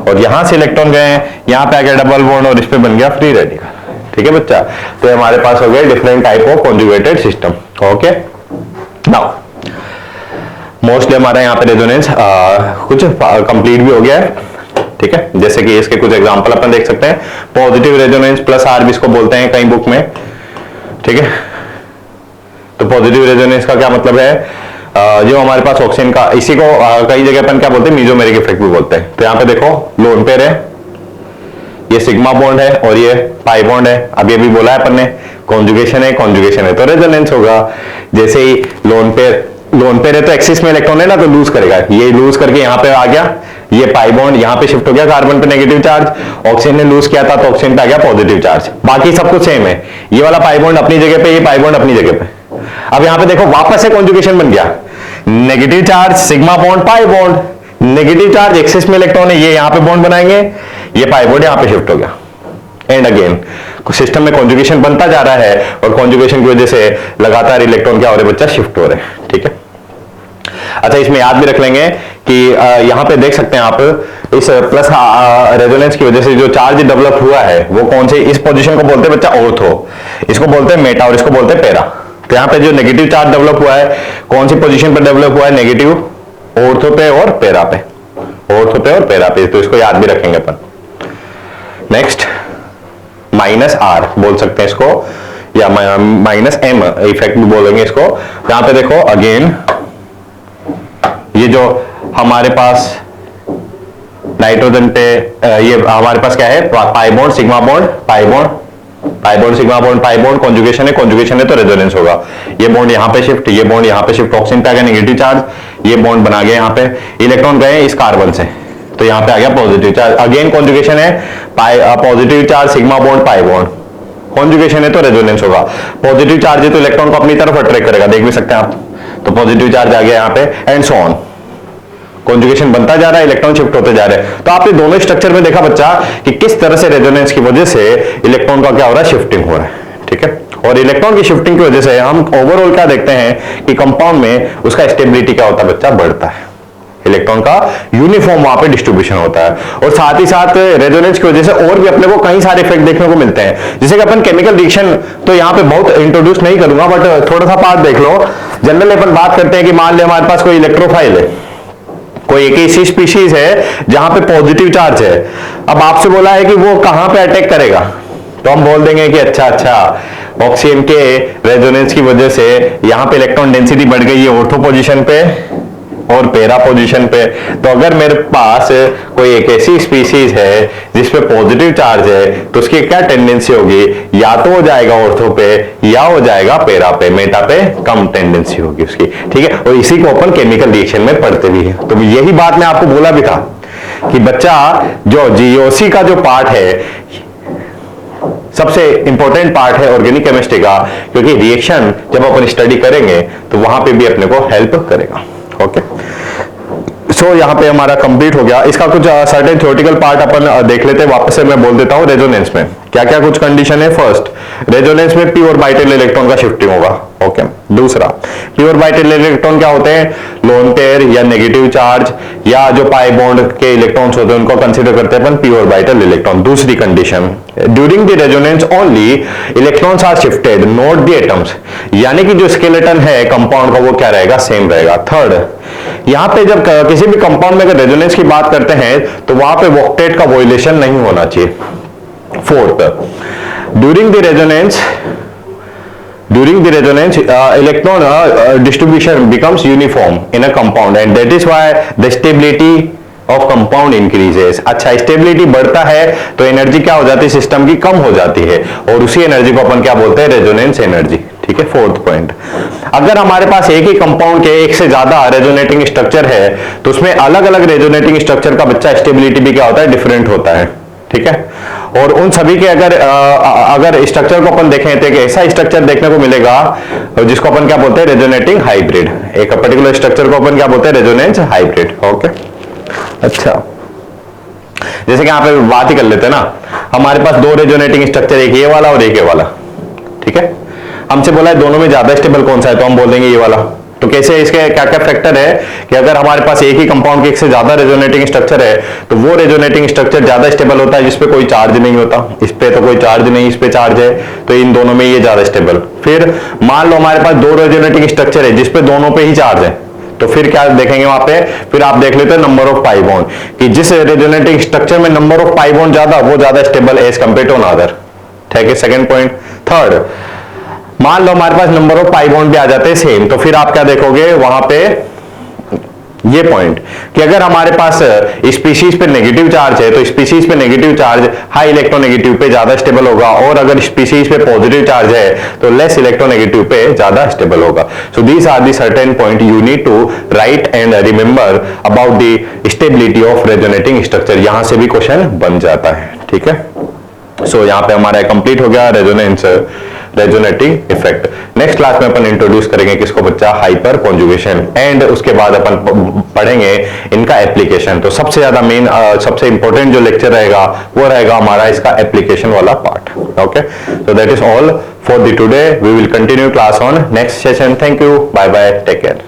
और यहां से इलेक्ट्रॉन गए यहां पे आ गया डबल बॉन्ड और इस पे बन गया फ्री रेडिकल। ठीक है बच्चा, तो हमारे पास हो गए different type of conjugated system. Okay, now mostly हमारा यहाँ पे रेजोनेंस कुछ कंप्लीट भी हो गया है। ठीक है, जैसे कि इसके कुछ एग्जांपल अपन देख सकते हैं। पॉजिटिव रेजोनेंस प्लस आर भी इसको बोलते हैं कई बुक में। ठीक है, तो पॉजिटिव रेजोनेंस का क्या मतलब है, जो हमारे पास ऑक्सीजन का, इसी को कई जगह अपन क्या बोलते हैं, मीजोमेरिक इफेक्ट भी बोलते हैं। तो यहाँ पे देखो लोन पेयर है, ये सिग्मा बॉन्ड है और ये पाई बॉन्ड है। अब ये भी बोला है अपन ने कॉन्जुगेशन है, कॉन्जुगेशन है तो रेजोनेंस होगा। जैसे ही लोन पेयर है तो एक्सिस में इलेक्ट्रॉन है ना, तो लूज करेगा, ये लूज करके यहाँ पे आ गया, ये पाई बॉन्ड यहाँ पे शिफ्ट हो गया, कार्बन पे नेगेटिव चार्ज, ऑक्सीजन ने लूज किया था तो ऑक्सीजन पे आ गया पॉजिटिव चार्ज। बाकी सब कुछ सेम है, ये वाला पाई बॉन्ड अपनी जगह पे, ये पाई बॉन्ड अपनी जगह पे। अब यहाँ पे देखो वापस से कॉन्जुगेशन बन गया, negative charge sigma bond pi bond, negative charge axis में इलेक्ट्रॉन है, ये यहाँ पे बॉन्ड बनाएंगे, ये पाई बॉन्ड यहाँ पे शिफ्ट हो गया। एंड अगेन सिस्टम में कॉन्जुगेशन बनता जा रहा है और कॉन्जुगेशन की वजह से लगातार इलेक्ट्रॉन क्या हो रहे बच्चा, शिफ्ट हो रहे हैं। ठीक है, अच्छा, इसमें याद भी रख लेंगे कि यहां पे देख सकते हैं आप, इस प्लस रेजोनेंस की वजह से जो चार्ज डेवलप हुआ है वो कौन से, इस पोजीशन को बोलते हैं बच्चा ऑर्थो, इसको बोलते हैं मेटा और इसको बोलते हैं पेरा। तो यहां पे जो नेगेटिव चार्ज डेवलप हुआ है कौन सी पोजीशन पर डेवलप हुआ है, नेगेटिव ऑर्थो पे और पेरा पे, ऑर्थो पे और पेरा पे, तो इसको याद भी रखेंगे अपन। नेक्स्ट माइनस आर बोल सकते हैं इसको, या माइनस एम इफेक्ट भी बोलेंगे इसको। यहां पे देखो अगेन ये जो हमारे पास नाइट्रोजन पे ये हमारे पास क्या है, pi bond sigma bond pi bond, pi bond sigma bond pi bond, conjugation है तो रेजोनेंस होगा। ये बॉन्ड यहां पे शिफ्ट, ये बॉन्ड यहां पे शिफ्ट, ऑक्सीजन पे आ गया नेगेटिव चार्ज, ये बॉन्ड बना गया यहां पे, इलेक्ट्रॉन गए इस कार्बन से तो यहां पे आ गया पॉजिटिव चार्ज। अगेन कॉन्जुगेशन है, positive charge sigma bond pi bond, conjugation है तो रेजोनेंस होगा। पॉजिटिव चार्ज है तो इलेक्ट्रॉन को अपनी तरफ अट्रैक्ट करेगा, देख भी सकते हैं आप, तो पॉजिटिव चार्ज आ गया यहां पे, एंड सो ऑन। कॉन्जुगेशन बनता जा रहा है, इलेक्ट्रॉन शिफ्ट होते जा रहे हैं। तो आपने दोनों स्ट्रक्चर में देखा बच्चा कि किस तरह से रेजोनेंस की वजह से इलेक्ट्रॉन का क्या हो रहा है, शिफ्टिंग हो रहा है, ठीक है। और इलेक्ट्रॉन की शिफ्टिंग की वजह से हम ओवरऑल क्या देखते हैं कि कंपाउंड में उसका स्टेबिलिटी क्या होता है बच्चा, बढ़ता है, इलेक्ट्रॉन का यूनिफॉर्म वहां पे डिस्ट्रीब्यूशन होता है। और साथ ही साथ रेजोनेंस की वजह से और भी अपने को कई सारे इफेक्ट देखने को मिलते हैं, जैसे कि अपन केमिकल रिएक्शन तो यहां पे बहुत इंट्रोड्यूस नहीं करूंगा, बट थोड़ा सा पार्ट देख लो। जनरली अपन बात करते हैं कि मान ले हमारे पास कोई इलेक्ट्रोफाइल है, कोई एक ऐसी स्पीशीज है जहां पे पॉजिटिव चार्ज है। अब आपसे बोला है कि वो कहां पे अटैक करेगा, तो हम बोल देंगे कि अच्छा ऑक्सीजन के रेजोनेंस की वजह से यहां पे इलेक्ट्रॉन डेंसिटी बढ़ गई है ऑर्थो पोजीशन पे और पेरा पोजीशन पे। तो अगर मेरे पास कोई एक ऐसी स्पीशीज है जिसपे पॉजिटिव चार्ज है तो उसकी क्या टेंडेंसी होगी, या तो हो जाएगा ऑर्थो पे या हो जाएगा पेरा पे, मेटा पे कम टेंडेंसी होगी उसकी, ठीक है। और इसी को अपन केमिकल रिएक्शन में पढ़ते भी हैं। तो यही बात मैं आपको बोला भी था कि बच्चा जो जीओसी का जो पार्ट है सबसे इंपॉर्टेंट पार्ट है ऑर्गेनिक केमिस्ट्री का, क्योंकि रिएक्शन जब अपन स्टडी करेंगे तो वहां पे भी अपने को हेल्प करेगा। ओके, सो यहां पे हमारा कंप्लीट हो गया। इसका कुछ सर्टेन थ्योरेटिकल पार्ट अपन देख लेते हैं, वापस से मैं बोल देता हूं। रेजोनेंस में क्या क्या कुछ कंडीशन है। फर्स्ट, रेजोनेंस में पी ऑर्बिटल इलेक्ट्रॉन का शिफ्टिंग होगा। ओके, दूसरा, पी ऑर्बिटल इलेक्ट्रॉन क्या होते हैं, लोन पेयर या नेगेटिव चार्ज या जो पाई बॉन्ड के इलेक्ट्रॉन्स होते हैं उनको कंसीडर करते हैं अपन पी ऑर्बिटल इलेक्ट्रॉन। दूसरी condition, during the resonance only electrons are shifted not the atoms, यानी कि जो स्केलेटन है कंपाउंड का वो क्या रहेगा, सेम रहेगा। थर्ड, यहां पे जब किसी भी कंपाउंड में अगर रेजोनेंस की बात करते हैं तो वहां पे वोक्टेट का वॉयलेशन नहीं होना चाहिए। Fourth, during the resonance electron distribution becomes uniform in a compound and that is why the stability of compound increases। अच्छा, स्टेबिलिटी बढ़ता है तो एनर्जी क्या हो जाती है सिस्टम की, कम हो जाती है, और उसी एनर्जी को अपन क्या बोलते हैं, रेजोनेंस एनर्जी, ठीक है। फोर्थ पॉइंट, अगर हमारे पास एक ही कंपाउंड के एक से ज्यादा रेजोनेटिंग स्ट्रक्चर है तो उसमें अलग अलग रेजोनेटिंग स्ट्रक्चर का बच्चा स्टेबिलिटी भी क्या होता है, डिफरेंट होता है, ठीक है। और उन सभी के अगर स्ट्रक्चर को अपन देखें तो एक ऐसा स्ट्रक्चर देखने को मिलेगा जिसको अपन क्या बोलते हैं, रेजोनेटिंग हाइब्रिड। एक पर्टिकुलर स्ट्रक्चर को अपन क्या बोलते हैं, रेजोनेंस हाइब्रिड। ओके, अच्छा, जैसे कि यहां पे बात ही कर लेते हैं ना, हमारे पास दो रेजोनेटिंग स्ट्रक्चर, एक ये वाला और एक ये वाला, ठीक है। हमसे बोला है दोनों में ज्यादा स्टेबल कौन सा है, तो हम बोल देंगे ये वाला। तो कैसे, इसके क्या क्या फैक्टर है कि अगर हमारे पास एक ही कंपाउंड के एक से ज्यादा रेजोनेटिंग स्ट्रक्चर है तो वो रेजोनेटिंग स्ट्रक्चर ज्यादा स्टेबल होता है जिसपे कोई चार्ज नहीं होता, इस पे तो कोई चार्ज नहीं, इस पे चार्ज है, तो इन दोनों में ये ज्यादा स्टेबल। फिर मान लो हमारे पास दो रेजोनेटिंग स्ट्रक्चर है जिसपे दोनों पे ही चार्ज है, तो फिर क्या देखेंगे वहां पे, फिर आप देख लेते हैं नंबर ऑफ पाई बॉन्ड, कि जिस रेजोनेटिंग स्ट्रक्चर में नंबर ऑफ पाई बॉन्ड ज्यादा वो ज्यादा stable as compare to another, ठीक है, सेकंड पॉइंट। थर्ड, मान लो हमारे पास नंबर ऑफ पाई बॉन्ड भी आ जाते हैं सेम, तो फिर आप क्या देखोगे वहां पे ये पॉइंट कि अगर हमारे पास स्पीशीज पे नेगेटिव चार्ज है तो स्पीशीज पे नेगेटिव चार्ज हाई इलेक्ट्रोनेगेटिव पे ज्यादा स्टेबल होगा, और अगर स्पीशीज पे पॉजिटिव चार्ज है तो लेस इलेक्ट्रोनेगेटिव पे ज्यादा स्टेबल होगा। So these are the certain point you need to write and remember about the stability of resonating structure. यहां से भी क्वेश्चन बन जाता है, ठीक है। सो यहां पे हमारा कंप्लीट हो गया resonance resonating effect. Next class में अपन इंट्रोड्यूस करेंगे किसको बच्चा, हाइपर कॉन्जुगेशन, एंड उसके बाद अपन पढ़ेंगे इनका एप्लीकेशन। तो सबसे ज्यादा मेन सबसे इंपॉर्टेंट जो लेक्चर रहेगा वो रहेगा हमारा इसका एप्लीकेशन वाला part. Okay, so that is all for the today, we will continue class on next session. Thank you, bye bye, take care.